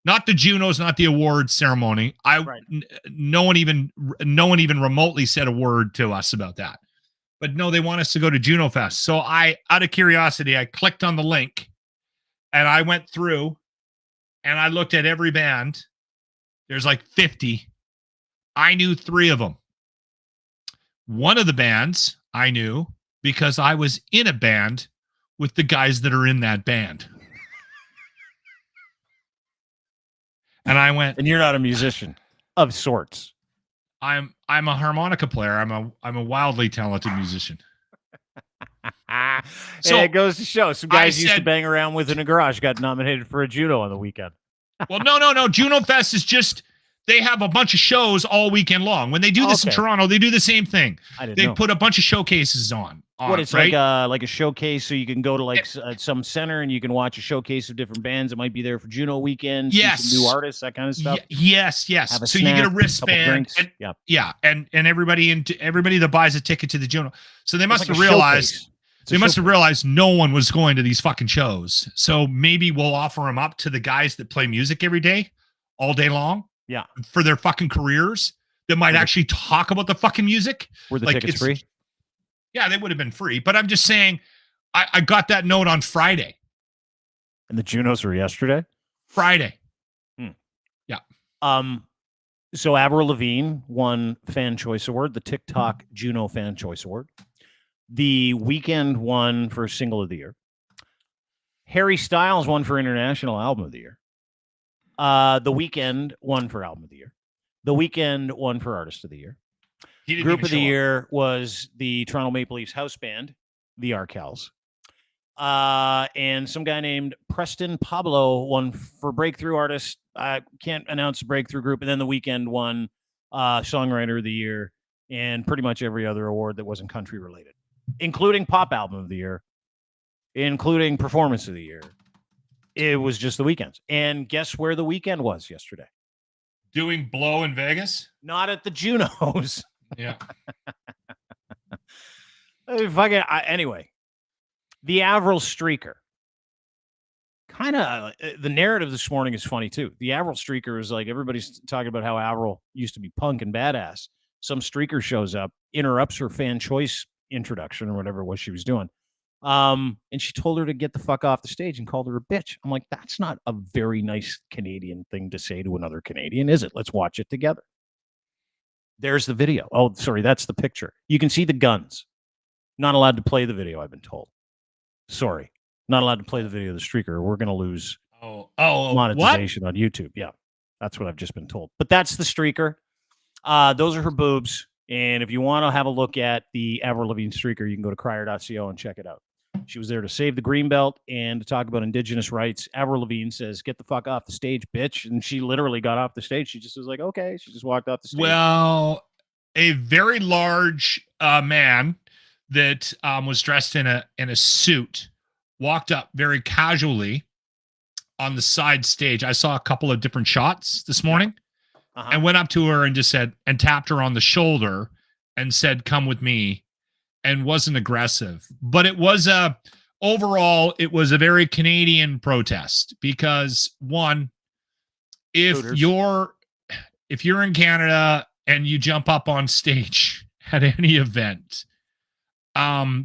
Not the Junos, not the awards ceremony. No one even remotely said a word to us about that. But no, they want us to go to Juno Fest. So out of curiosity, I clicked on the link and I went through and I looked at every band. There's like 50. I knew 3 of them. One of the bands I knew because I was in a band with the guys that are in that band. And I went, and you're not a musician of sorts. I'm a harmonica player. I'm a wildly talented musician. So it goes to show some guys used to bang around with in a garage got nominated for a Juno on the weekend. Well, no. Juno Fest is just, they have a bunch of shows all weekend long. When they do this in Toronto, they do the same thing. They put a bunch of showcases on. It's right? like a showcase, so you can go to like some center and you can watch a showcase of different bands that might be there for Juno weekend. Yes, some new artists, that kind of stuff. Yes. So you get a wristband. And everybody that buys a ticket to the Juno. So they must have realized. They must have realized no one was going to these fucking shows. So maybe we'll offer them up to the guys that play music every day, all day long. Yeah. For their fucking careers that might actually talk about the fucking music. Were the tickets free? Yeah, they would have been free. But I'm just saying, I got that note on Friday. And the Junos were yesterday? Friday. Yeah. So Avril Lavigne won Fan Choice Award, the TikTok Juno Fan Choice Award. The Weeknd won for Single of the Year. Harry Styles won for International Album of the Year. The Weeknd won for Album of the Year. The Weeknd won for Artist of the Year. Group of the Year was the Toronto Maple Leafs house band, the Arkells. And some guy named Preston Pablo won for Breakthrough Artist. I can't announce the Breakthrough Group. And then the Weeknd won Songwriter of the Year and pretty much every other award that wasn't country related, including Pop Album of the Year, including Performance of the Year. It was just the Weeknd. And guess where the Weeknd was yesterday? Doing blow in Vegas? Not at the Junos. Yeah. Anyway, the Avril streaker. Kind of the narrative this morning is funny too. The Avril streaker is like everybody's talking about how Avril used to be punk and badass. Some streaker shows up, interrupts her fan choice introduction or whatever it was she was doing. And she told her to get the fuck off the stage and called her a bitch. I'm like, that's not a very nice Canadian thing to say to another Canadian, is it? Let's watch it together. There's the video. Oh, sorry, that's the picture. You can see the guns. Not allowed to play the video, I've been told. Sorry. Not allowed to play the video of the streaker. We're going to lose monetization on YouTube. Yeah, that's what I've just been told. But that's the streaker. Those are her boobs. And if you want to have a look at the Avril Lavigne streaker, you can go to crier.co and check it out. She was there to save the Greenbelt and to talk about Indigenous rights. Avril Lavigne says, get the fuck off the stage, bitch. And she literally got off the stage. She just was like, okay. She just walked off the stage. Well, a very large man that was dressed in a suit walked up very casually on the side stage. I saw a couple of different shots this morning. And went up to her and just said, and tapped her on the shoulder and said, come with me, and wasn't aggressive. But it was overall, it was a very Canadian protest because one, if you're in Canada and you jump up on stage at any event,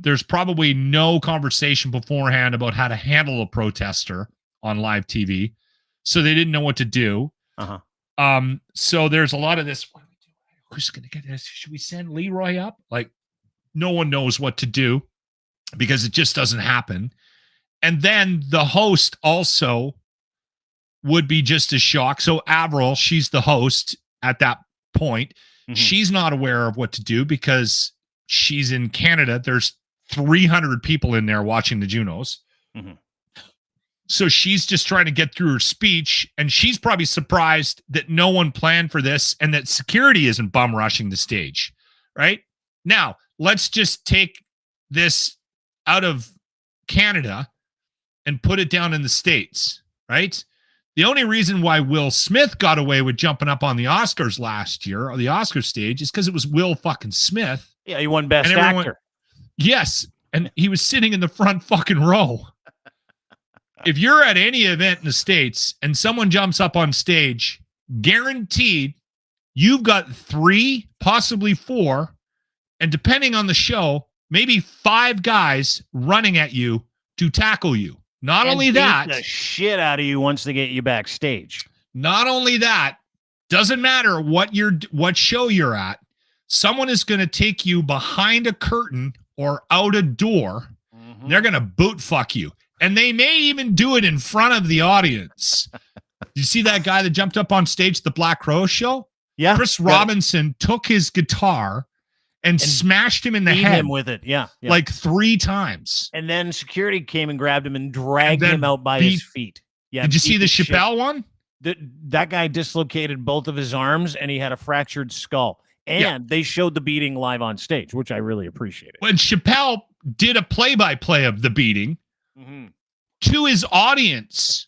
there's probably no conversation beforehand about how to handle a protester on live TV. So they didn't know what to do. So there's a lot of this. who's going to get this? Should we send Leroy up? Like, no one knows what to do because it just doesn't happen. And then the host also would be just as shocked. So Avril, she's the host at that point. She's not aware of what to do because she's in Canada. There's 300 people in there watching the Junos. So she's just trying to get through her speech, and she's probably surprised that no one planned for this and that security isn't bum rushing the stage, right? Now, let's just take this out of Canada and put it down in the States, right? The only reason why Will Smith got away with jumping up on the Oscars last year, or the Oscar stage, is because it was Will fucking Smith. Yeah, he won Best Actor. Yes, and he was sitting in the front fucking row. If you're at any event in the States and someone jumps up on stage, guaranteed you've got 3, possibly 4, and depending on the show, maybe 5 guys running at you to tackle you. Not only that, beat the shit out of you once they get you backstage. Not only that, doesn't matter what show you're at, someone is going to take you behind a curtain or out a door. They're going to boot fuck you. And they may even do it in front of the audience. You see that guy that jumped up on stage at the Black Crow show? Yeah. Chris Robinson took his guitar and smashed him in the head with it. Yeah. Like 3 times. And then security came and grabbed him and dragged him out by his feet. Yeah. Did you see the Chappelle one? That guy dislocated both of his arms and he had a fractured skull. And they showed the beating live on stage, which I really appreciated. When Chappelle did a play-by-play of the beating to his audience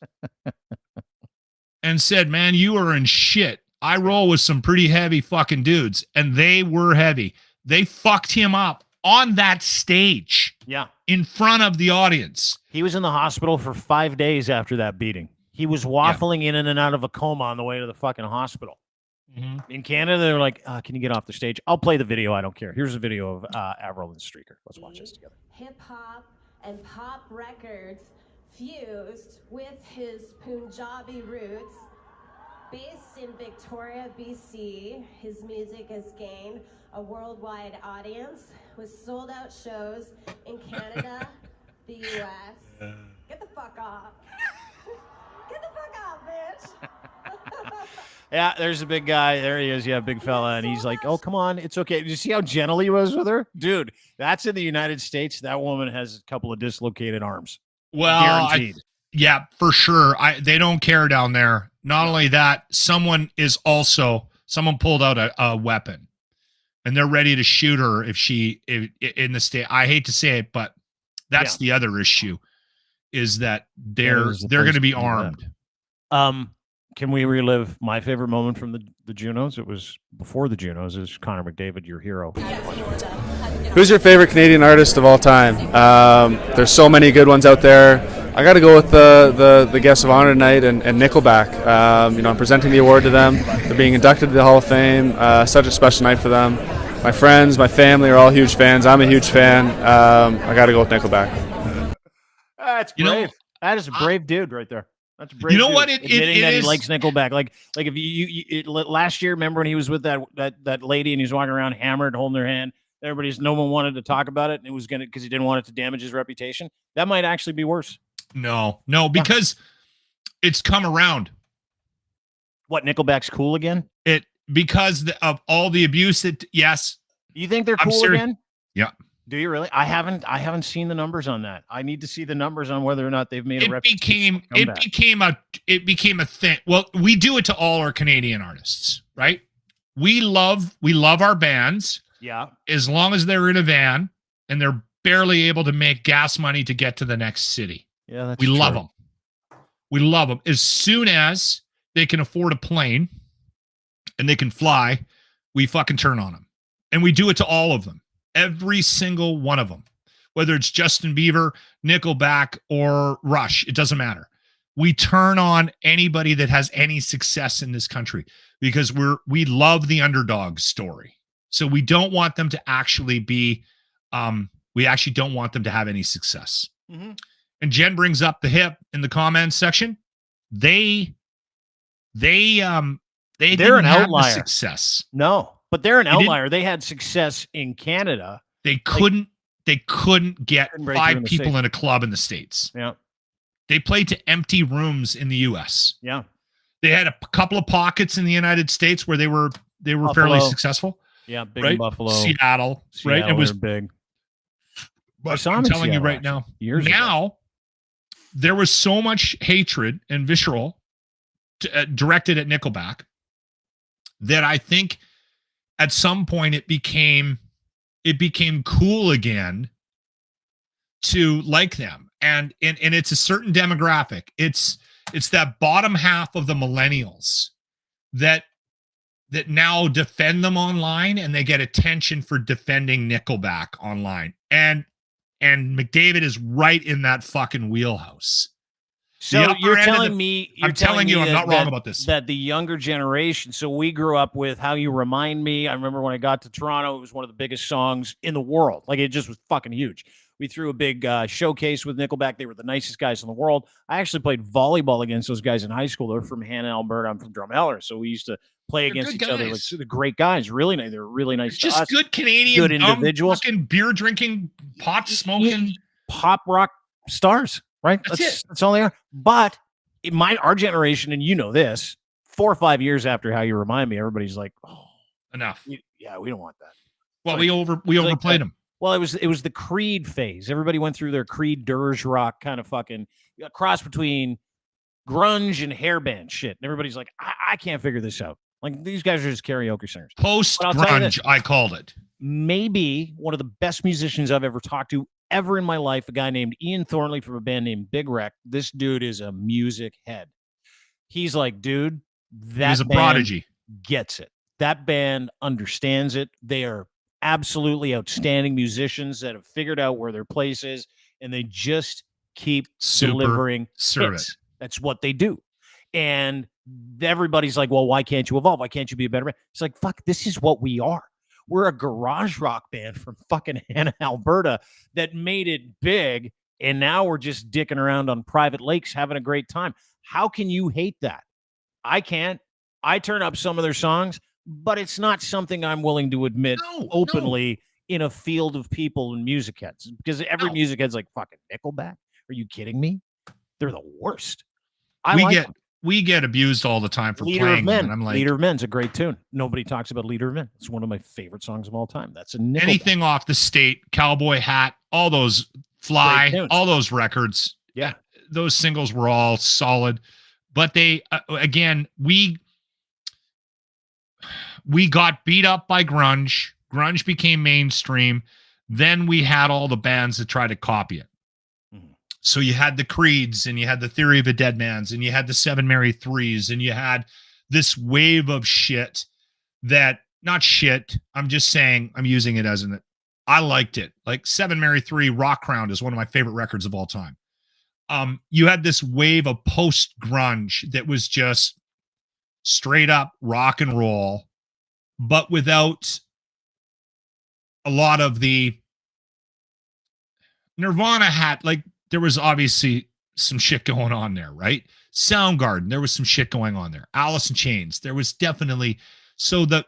and said, man, you are in shit. I roll with some pretty heavy fucking dudes. And they were heavy. They fucked him up on that stage. Yeah. In front of the audience. He was in the hospital for 5 days after that beating. He was waffling in and out of a coma on the way to the fucking hospital. In Canada, they're like, can you get off the stage? I'll play the video. I don't care. Here's a video of Avril and Streaker. Let's watch this together. Hip-hop and pop records fused with his Punjabi roots. Based in Victoria, BC, his music has gained a worldwide audience with sold-out shows in Canada, the U.S. Get the fuck off. Get the fuck off, bitch. Yeah, there's a big guy. There he is. Yeah, big fella. And he's like, oh, come on. It's okay. Did you see how gentle he was with her? Dude, that's in the United States. That woman has a couple of dislocated arms. Well, yeah, for sure. They don't care down there. Not only that, someone pulled out a weapon and they're ready to shoot her if in the state. I hate to say it, but that's the other issue is that they're going to be armed. Can we relive my favorite moment from the Junos? It was before the Junos. It was Connor McDavid, your hero. Who's your favorite Canadian artist of all time? There's so many good ones out there. I got to go with the guest of honor tonight and Nickelback. I'm presenting the award to them. They're being inducted to the Hall of Fame. Such a special night for them. My friends, my family are all huge fans. I'm a huge fan. I got to go with Nickelback. That's brave. That is a brave dude right there. That's brave. You know dude. what? Admitting that he likes Nickelback. Like if last year, remember when he was with that lady and he was walking around hammered, holding her hand. No one wanted to talk about it, and it was because he didn't want it to damage his reputation. That might actually be worse. No, because it's come around. What, Nickelback's cool again? Because of all the abuse that You think they're cool again? Yeah. Do you really? I haven't seen the numbers on that. I need to see the numbers on whether or not they've made a reputation. It became a thing. Well, we do it to all our Canadian artists, right? We love our bands. Yeah. As long as they're in a van and they're barely able to make gas money to get to the next city. Yeah, that's we true. love them. We love them. As soon as they can afford a plane and they can fly, we fucking turn on them. And we do it to all of them. Every single one of them. Whether it's Justin Bieber, Nickelback, or Rush, it doesn't matter. We turn on anybody that has any success in this country because we love the underdog story. So we don't want them to actually be, we actually don't want them to have any success. Mm-hmm. And Jen brings up the hip in the comments section. They're an outlier. Success. No, But they're an outlier. They had success in Canada. They couldn't get break 5 people in a club in the States. Yeah. They played to empty rooms in the US. Yeah. They had a couple of pockets in the United States where they were Buffalo. fairly successful. Yeah, big right? in Buffalo. Seattle, right? It was big. But I'm telling you right now, there was so much hatred and visceral directed at Nickelback that I think at some point it became cool again to like them. And it's a certain demographic. It's that bottom half of the millennials that now defend them online, and they get attention for defending Nickelback online. And McDavid is right in that fucking wheelhouse. So you're telling me, I'm telling you, I'm not wrong about this. That the younger generation, so we grew up with How You Remind Me. I remember when I got to Toronto, it was one of the biggest songs in the world. Like, it just was fucking huge. We threw a big showcase with Nickelback. They were the nicest guys in the world. I actually played volleyball against those guys in high school. They're from Hannah, Alberta. I'm from Drumheller. So we used to play against each other. Like, the great guys. Really nice. They're really nice. Just us. Good Canadian, good individuals. Fucking beer drinking, pot smoking, pop rock stars. Right? That's all they are. But our generation, and you know this, 4 or 5 years after How You Remind Me, everybody's like, oh, enough. We don't want that. Well, we overplayed them. Well, it was the Creed phase. Everybody went through their Creed dirge rock kind of fucking cross between grunge and hairband shit. And everybody's like, I can't figure this out. Like, these guys are just karaoke singers. Post grunge, I called it. Maybe one of the best musicians I've ever talked to ever in my life, a guy named Ian Thornley from a band named Big Wreck. This dude is a music head. He's like, dude, he's a prodigy. Gets it. That band understands it. They are absolutely outstanding musicians that have figured out where their place is, and they just keep delivering hits. That's what they do. And everybody's like, well, why can't you evolve? Why can't you be a better band? It's like, fuck, this is what we are. We're a garage rock band from fucking Hannah, Alberta that made it big, and now we're just dicking around on private lakes having a great time. How can you hate that? I can't. I turn up some of their songs, but it's not something I'm willing to admit openly in a field of people and music heads, because every music head's like, fucking Nickelback? Are you kidding me? They're the worst. We get abused all the time for Leader playing of Men. them, and I'm like, Leader of Men's a great tune. Nobody talks about Leader of Men. It's one of my favorite songs of all time. That's a Nickelback. Anything off the State, Cowboy Hat, all those Fly, all those records. Yeah. Those singles were all solid. But they, again, we got beat up by grunge. Grunge became mainstream. Then we had all the bands that tried to copy it. So you had the Creeds, and you had the Theory of a Dead Man's, and you had the Seven Mary Threes, and you had this wave of shit that, not shit, I'm just saying, I'm using it as I liked it. Like Seven Mary Three, Rock Crown is one of my favorite records of all time. You had this wave of post-grunge that was just straight up rock and roll, but without a lot of the Nirvana had, like, there was obviously some shit going on there, right? Soundgarden, there was some shit going on there. Alice in Chains, there was definitely, so that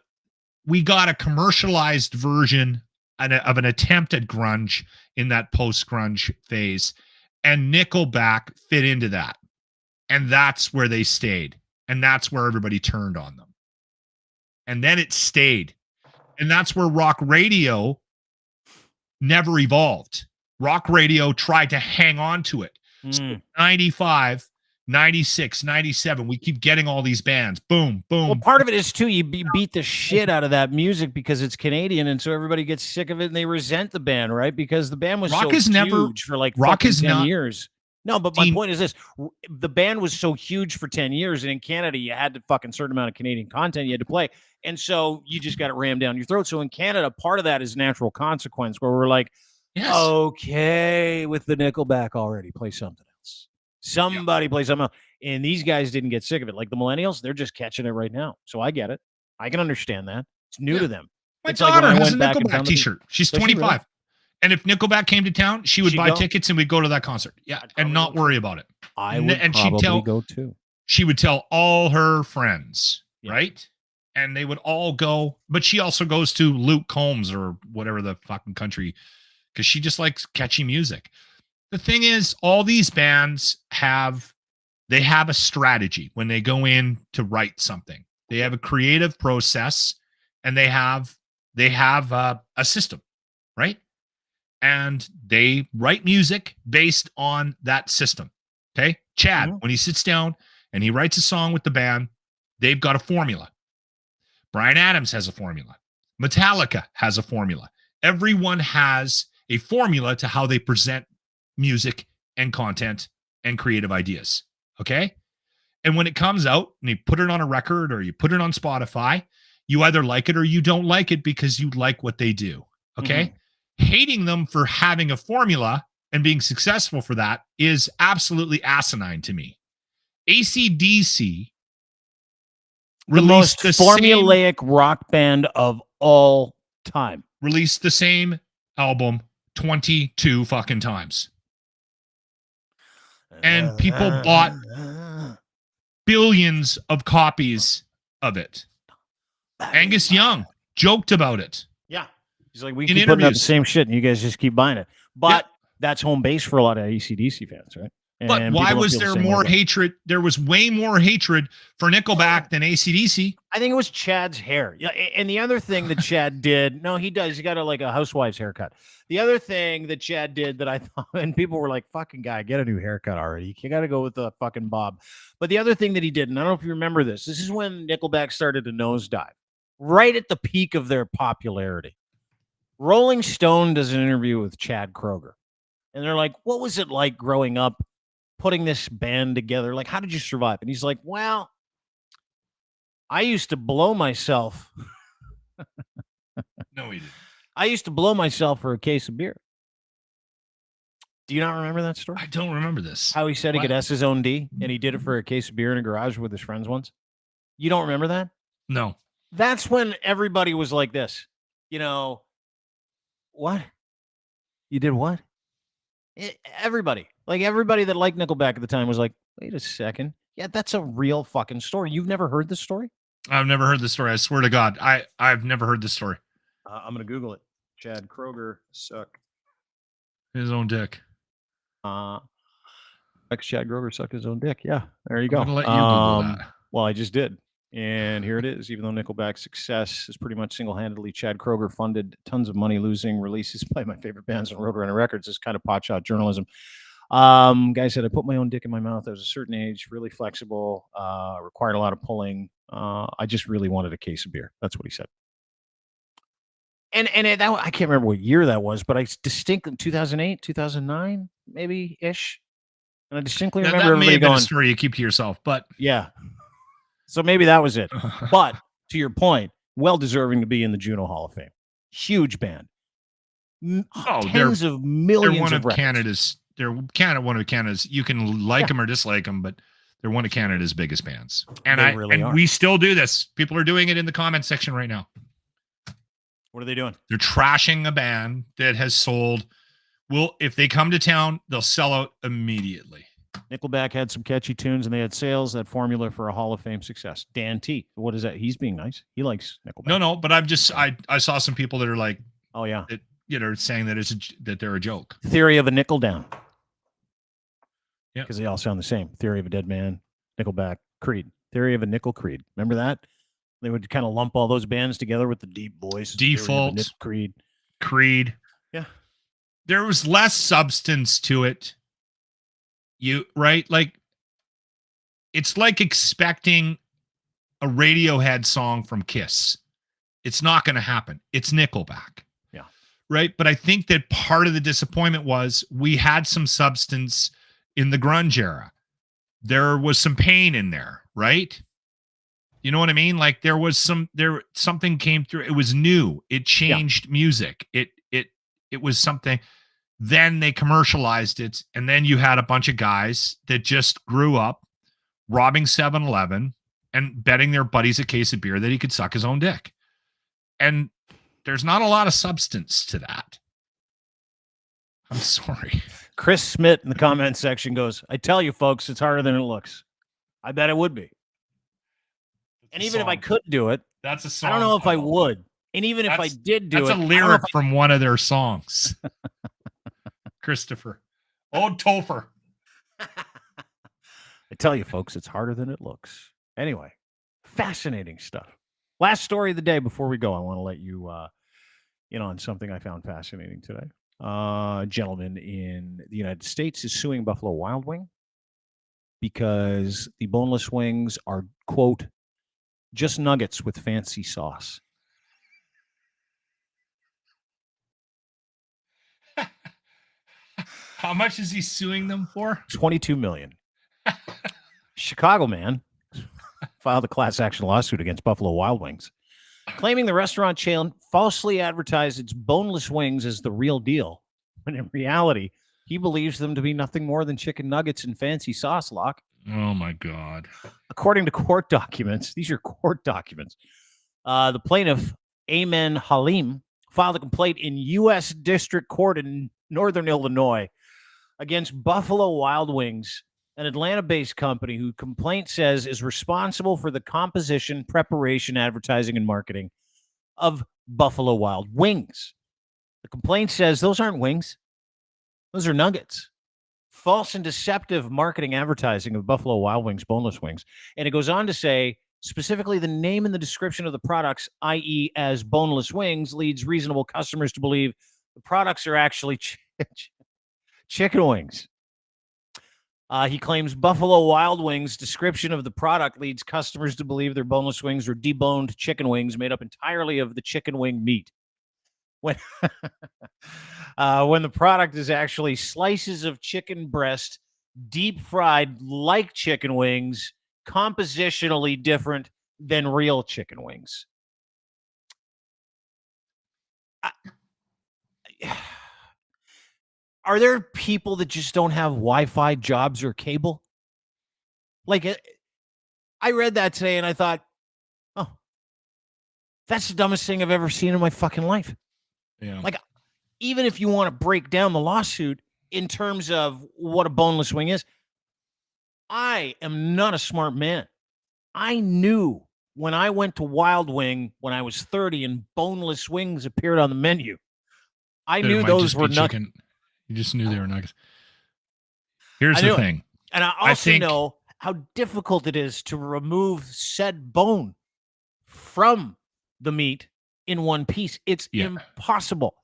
we got a commercialized version of an attempt at grunge in that post-grunge phase, and Nickelback fit into that. And that's where they stayed. And that's where everybody turned on them. And then it stayed. And that's where rock radio never evolved. Rock radio tried to hang on to it. So 95, 96, 97, we keep getting all these bands. Boom, boom. Well, part of it is, too, you beat the shit out of that music because it's Canadian, and so everybody gets sick of it, and they resent the band, right? Because the band was huge for like 10 years. No, but my point is this. The band was so huge for 10 years, and in Canada, you had to fucking certain amount of Canadian content you had to play, and so you just got it rammed down your throat. So in Canada, part of that is natural consequence, where we're like, okay, with the Nickelback already, play something else. Somebody play something else. And these guys didn't get sick of it. Like the millennials, they're just catching it right now. So I get it. I can understand that. It's new to them. My daughter has a Nickelback t-shirt. She's 25. Really? And if Nickelback came to town, she would buy tickets and we'd go to that concert. Yeah, and not worry about it. I would probably go too. She would tell all her friends, right? and they would all go, but she also goes to Luke Combs or whatever the fucking country, because she just likes catchy music. The thing is, all these bands have a strategy when they go in to write something. They have a creative process, and they have a system, right? And they write music based on that system. Okay. Chad, when he sits down and he writes a song with the band, they've got a formula. Bryan Adams has a formula. Metallica has a formula. Everyone has a formula to how they present music and content and creative ideas. Okay. And when it comes out and you put it on a record or you put it on Spotify, you either like it or you don't like it because you like what they do. Okay. Hating them for having a formula and being successful for that is absolutely asinine to me. AC/DC The most formulaic rock band of all time. Released the same album 22 fucking times. And people bought billions of copies of it. Angus Young joked about it. Yeah. He's like, we keep putting out the same shit and you guys just keep buying it. But that's home base for a lot of AC/DC fans, right? But And why people was don't feel there the same more way. hatred? There was way more hatred for Nickelback than AC/DC. I think it was Chad's hair. Yeah, and the other thing that Chad did, no, he does. He got a housewife's haircut. The other thing that Chad did that I thought, and people were like, fucking guy, get a new haircut already. You got to go with the fucking bob. But the other thing that he did, and I don't know if you remember this, this is when Nickelback started to nosedive, right at the peak of their popularity. Rolling Stone does an interview with Chad Kroeger. And they're like, what was it like growing up, putting this band together? Like, how did you survive? And he's like, well, I used to blow myself. No, he didn't. I used to blow myself for a case of beer. Do you not remember that story? I don't remember this. How he said he could S his own D, and he did it for a case of beer in a garage with his friends once? You don't remember that? No. That's when everybody was like this. You know, what? You did what? Everybody that liked Nickelback at the time was like, wait a second. Yeah, that's a real fucking story. You've never heard this story? I've never heard this story. I swear to God. I've never heard this story. I'm going to Google it. Chad Kroeger suck His own dick. Chad Kroeger sucked his own dick. Yeah, there you go. I'm going to let you Google that. Well, I just did. And here it is. Even though Nickelback's success is pretty much single-handedly Chad Kroeger funded tons of money losing releases by my favorite bands on Roadrunner Records, is kind of potshot journalism. Guy said, I put my own dick in my mouth. I was a certain age, really flexible, required a lot of pulling. I just really wanted a case of beer. That's what he said. And I can't remember what year that was, but I distinctly, 2008, 2009, maybe-ish. And I distinctly remember that may everybody have been going, a story you keep to yourself, but yeah. So maybe that was it. But to your point, well deserving to be in the Juno Hall of Fame. Huge band. Tens of millions they're one of of Canada's. They're one of Canada's. You can like them or dislike them, but they're one of Canada's biggest bands. And we still do this. People are doing it in the comment section right now. What are they doing? They're trashing a band that has sold. Well, if they come to town, they'll sell out immediately. Nickelback had some catchy tunes and they had sales, that formula for a Hall of Fame success. Dan T. What is that? He's being nice. He likes Nickelback. No, but I saw some people that are like, oh yeah, saying that that they're a joke. Theory of a Nickel Down. Yeah, because they all sound the same. Theory of a Dead Man, Nickelback, Creed. Theory of a Nickel, Creed. Remember that? They would kind of lump all those bands together with the deep voice. Default, Creed. Yeah, there was less substance to it. Right? Like, it's like expecting a Radiohead song from Kiss. It's not going to happen. It's Nickelback. Yeah. Right? But I think that part of the disappointment was we had some substance in the grunge era. There was some pain in there, right? You know what I mean? Like something came through. It was new. It changed music. It was something. Then they commercialized it, and then you had a bunch of guys that just grew up robbing 7-Eleven and betting their buddies a case of beer that he could suck his own dick. And there's not a lot of substance to that. I'm sorry. Chris Smith in the comment section goes, I tell you, folks, it's harder than it looks. I bet it would be. And even if I could do it, That's a song. I don't know if I would. And even if I did do it, that's a lyric from one of their songs. Christopher. Old Topher. I tell you, folks, it's harder than it looks. Anyway, fascinating stuff. Last story of the day before we go, I want to let you in on something I found fascinating today. A gentleman in the United States is suing Buffalo Wild Wing because the boneless wings are, quote, just nuggets with fancy sauce. How much is he suing them for? $22 million. Chicago man filed a class action lawsuit against Buffalo Wild Wings, claiming the restaurant chain falsely advertised its boneless wings as the real deal, when in reality, he believes them to be nothing more than chicken nuggets and fancy sauce, Locke. Oh, my God. According to court documents, these are court documents, the plaintiff, Amen Halim, filed a complaint in U.S. District Court in Northern Illinois against Buffalo Wild Wings, an Atlanta-based company who complaint says is responsible for the composition, preparation, advertising, and marketing of Buffalo Wild Wings. The complaint says those aren't wings. Those are nuggets. False and deceptive marketing advertising of Buffalo Wild Wings, boneless wings. And it goes on to say, specifically, the name and the description of the products, i.e. as boneless wings, leads reasonable customers to believe the products are actually chicken wings. He claims Buffalo Wild Wings' description of the product leads customers to believe their boneless wings are deboned chicken wings made up entirely of the chicken wing meat. When the product is actually slices of chicken breast, deep fried like chicken wings, compositionally different than real chicken wings. Are there people that just don't have Wi-Fi jobs or cable? Like, I read that today and I thought, oh, that's the dumbest thing I've ever seen in my fucking life. Yeah. Like, even if you want to break down the lawsuit in terms of what a boneless wing is, I am not a smart man. I knew when I went to Wild Wing when I was 30 and boneless wings appeared on the menu. I knew those were nuggets. You just knew they were nuggets. Here's the thing. And I also know how difficult it is to remove said bone from the meat in one piece. It's impossible.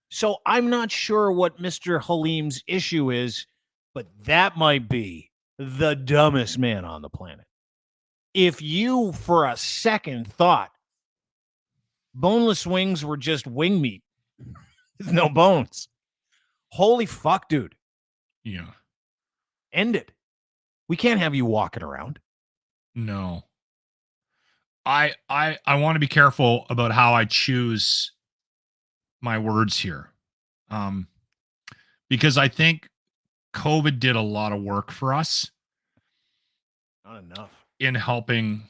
So I'm not sure what Mr. Halim's issue is, but that might be the dumbest man on the planet. If you, for a second, thought boneless wings were just wing meat with no bones, holy fuck, dude. Yeah. End it. We can't have you walking around. No. I want to be careful about how I choose my words here. Because I think COVID did a lot of work for us. Not enough. In helping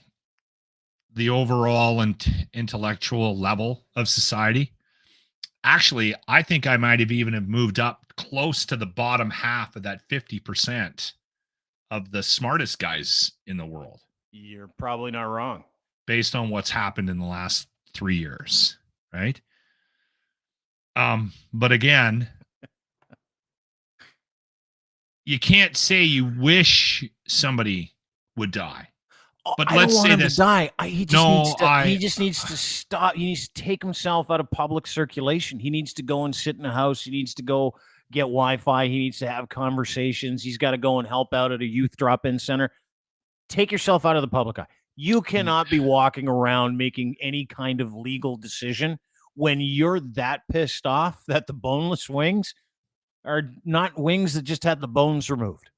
the overall and intellectual level of society. Actually, I think I might have even moved up close to the bottom half of that 50% of the smartest guys in the world. You're probably not wrong. Based on what's happened in the last 3 years, right? But again, you can't say you wish somebody would die. But let's say this. Die. He just needs to stop. He needs to take himself out of public circulation. He needs to go and sit in a house. He needs to go get Wi-Fi. He needs to have conversations. He's got to go and help out at a youth drop-in center. Take yourself out of the public eye. You cannot be walking around making any kind of legal decision when you're that pissed off that the boneless wings are not wings that just had the bones removed.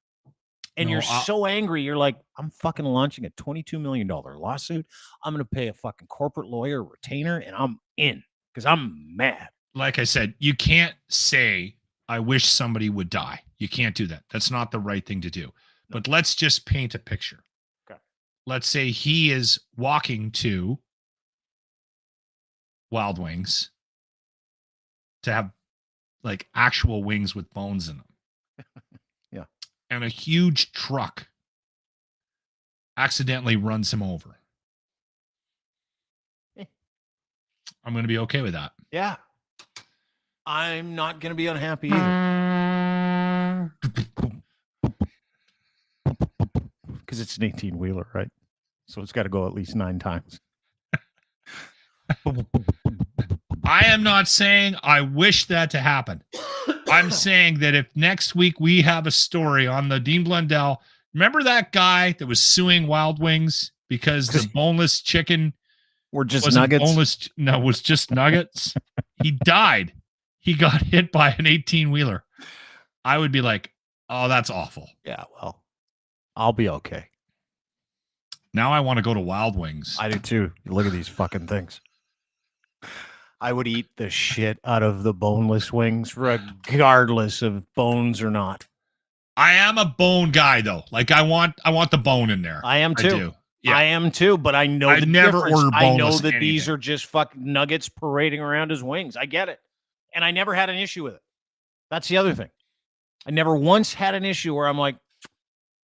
And you're so angry, you're like, I'm fucking launching a $22 million lawsuit. I'm going to pay a fucking corporate lawyer retainer, and I'm in because I'm mad. Like I said, you can't say, I wish somebody would die. You can't do that. That's not the right thing to do. But let's just paint a picture. Okay. Let's say he is walking to Wild Wings to have like actual wings with bones in them. Yeah. And a huge truck accidentally runs him over. I'm going to be okay with that. Yeah. I'm not going to be unhappy either. Because it's an 18-wheeler, right? So it's got to go at least 9 times. I am not saying I wish that to happen. I'm saying that if next week we have a story on the Dean Blundell, remember that guy that was suing Wild Wings because the boneless chicken were just nuggets? Was just nuggets. He died. He got hit by an 18-wheeler. I would be like, oh, that's awful. Yeah, well, I'll be okay. Now I want to go to Wild Wings. I do too. Look at these fucking things. I would eat the shit out of the boneless wings, regardless of bones or not. I am a bone guy, though. Like I want the bone in there. I am too. I do. Yeah. I am too, but I know the never difference. order I know boneless that these anything. are just fucking nuggets parading around as wings. I get it. And I never had an issue with it. That's the other thing. I never once had an issue where I'm like,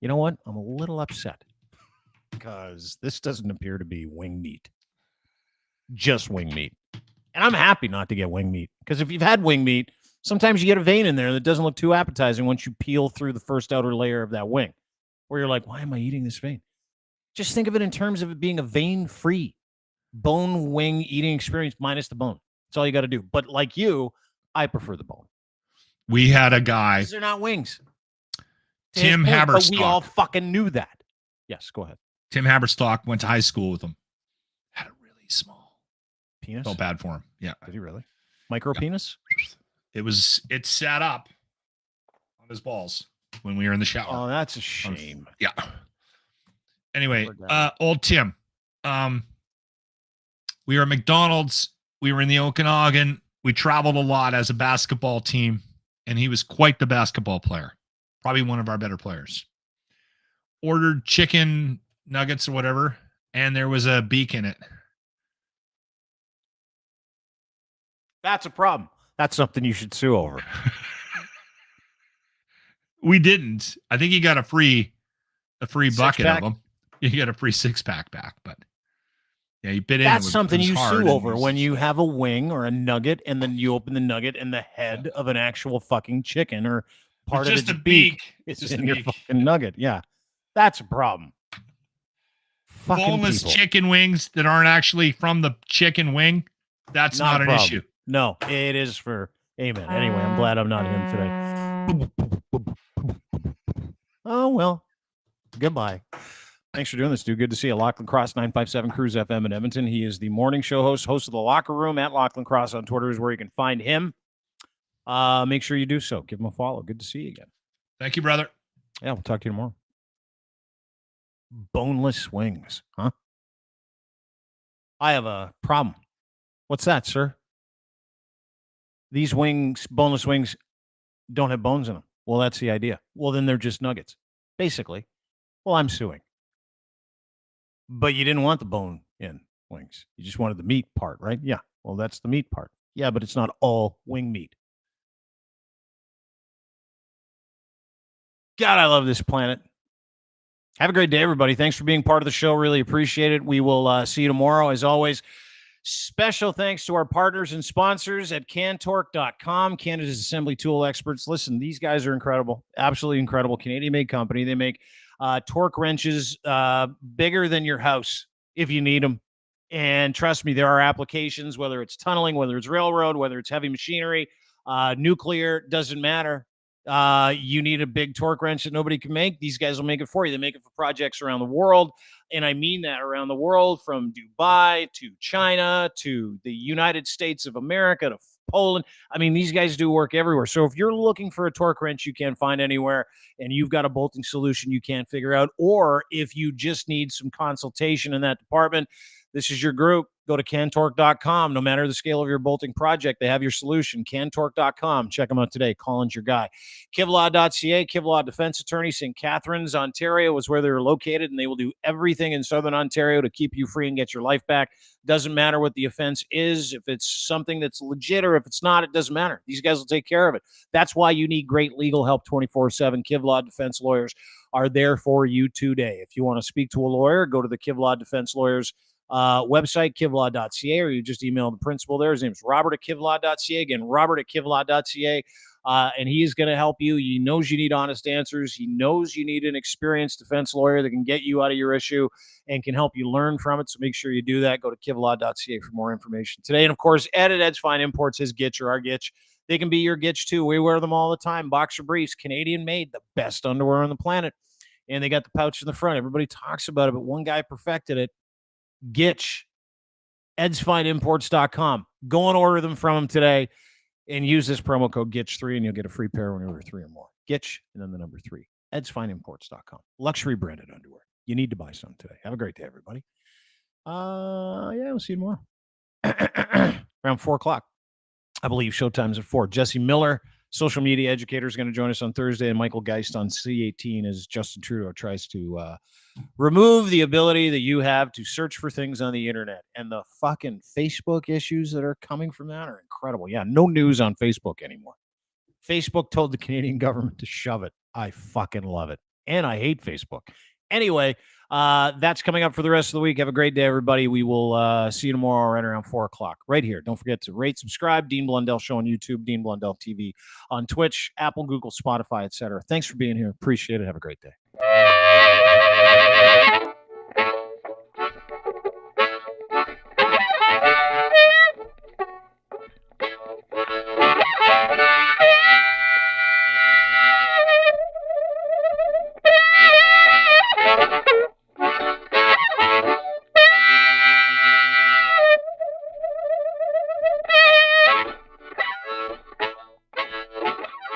you know what? I'm a little upset because this doesn't appear to be wing meat. Just wing meat. And I'm happy not to get wing meat because if you've had wing meat, sometimes you get a vein in there that doesn't look too appetizing once you peel through the first outer layer of that wing, where you're like, why am I eating this vein? Just think of it in terms of it being a vein-free bone wing eating experience minus the bone. That's all you got to do. But like you, I prefer the bone. We had a guy. They're not wings. Tim Haberstock. But we all fucking knew that. Yes, go ahead. Tim Haberstock went to high school with him. Had a really small penis. Felt bad for him. Yeah. Did he really? Micro penis? It sat up on his balls when we were in the shower. Oh, that's a shame. Yeah. Anyway, old Tim. We were at McDonald's. We were in the Okanagan. We traveled a lot as a basketball team, and he was quite the basketball player. Probably one of our better players. Ordered chicken nuggets or whatever, and there was a beak in it. That's a problem. That's something you should sue over. We didn't. I think he got a free bucket of them. You got a free 6-pack back, but yeah, you bit in. That's something you sue over when you have a wing or a nugget, and then you open the nugget, and the head of an actual fucking chicken or part of its beak is in your fucking nugget. Yeah, that's a problem. Fucking boneless chicken wings that aren't actually from the chicken wing. That's not an issue. No, it is for amen. Anyway, I'm glad I'm not him today. Oh, well, goodbye. Thanks for doing this, dude. Good to see you. Lachlan Cross, 957 Cruise FM in Edmonton. He is the morning show host of The Locker Room at Lachlan Cross on Twitter is where you can find him. Make sure you do so. Give him a follow. Good to see you again. Thank you, brother. Yeah, we'll talk to you tomorrow. Boneless wings, huh? I have a problem. What's that, sir? These wings, boneless wings, don't have bones in them. Well, that's the idea. Well, then they're just nuggets, basically. Well, I'm suing. But you didn't want the bone in wings. You just wanted the meat part, right? Yeah. Well, that's the meat part. Yeah, but it's not all wing meat. God, I love this planet. Have a great day, everybody. Thanks for being part of the show. Really appreciate it. We will see you tomorrow. As always, special thanks to our partners and sponsors at Cantork.com, Canada's assembly tool experts. Listen, these guys are incredible. Absolutely incredible. Canadian-made company. They make torque wrenches bigger than your house if you need them. And trust me, there are applications, whether it's tunneling, whether it's railroad, whether it's heavy machinery, nuclear, doesn't matter. You need a big torque wrench that nobody can make. These guys will make it for you. They make it for projects around the world. And I mean that around the world, from Dubai to China to the United States of America to Poland. I mean, these guys do work everywhere. So if you're looking for a torque wrench you can't find anywhere and you've got a bolting solution you can't figure out, or if you just need some consultation in that department, this is your group. Go to Cantork.com. No matter the scale of your bolting project, they have your solution. Cantork.com. Check them out today. Colin's your guy. Kevlaw.ca, Kevlaw Defense Attorney, St. Catharines, Ontario is where they're located, and they will do everything in Southern Ontario to keep you free and get your life back. Doesn't matter what the offense is. If it's something that's legit or if it's not, it doesn't matter. These guys will take care of it. That's why you need great legal help 24/7. Kevlaw Defense Lawyers are there for you today. If you want to speak to a lawyer, go to the Kevlaw Defense Lawyers Website, kivlaw.ca, or you just email the principal there. His name's Robert at kivlaw.ca. Again, Robert at kivlaw.ca. And he's going to help you. He knows you need honest answers. He knows you need an experienced defense lawyer that can get you out of your issue and can help you learn from it. So make sure you do that. Go to kivlaw.ca for more information today. And of course, Ed at Ed's Fine Imports, his Gitch or our Gitch. They can be your Gitch too. We wear them all the time. Boxer briefs, Canadian made, the best underwear on the planet. And they got the pouch in the front. Everybody talks about it, but one guy perfected it. Gitch, edsfineimports.com. Go and order them from him today. And use this promo code GITCH3 and you'll get a free pair when you order 3 or more. Gitch and then the number 3. edsfineimports.com. Luxury branded underwear. You need to buy some today. Have a great day, everybody. We'll see you tomorrow. Around 4 o'clock. I believe showtime's at 4. Jesse Miller, social media educator, is going to join us on Thursday, and Michael Geist on C18 as Justin Trudeau tries to remove the ability that you have to search for things on the internet. And the fucking Facebook issues that are coming from that are incredible. Yeah, no news on Facebook anymore. Facebook told the Canadian government to shove it. I fucking love it. And I hate Facebook. Anyway, that's coming up for the rest of the week. Have a great day, everybody. We will see you tomorrow right around 4 o'clock right here. Don't forget to rate, subscribe. Dean Blundell Show on YouTube, Dean Blundell TV on Twitch, Apple, Google, Spotify, etc. Thanks for being here. Appreciate it. Have a great day.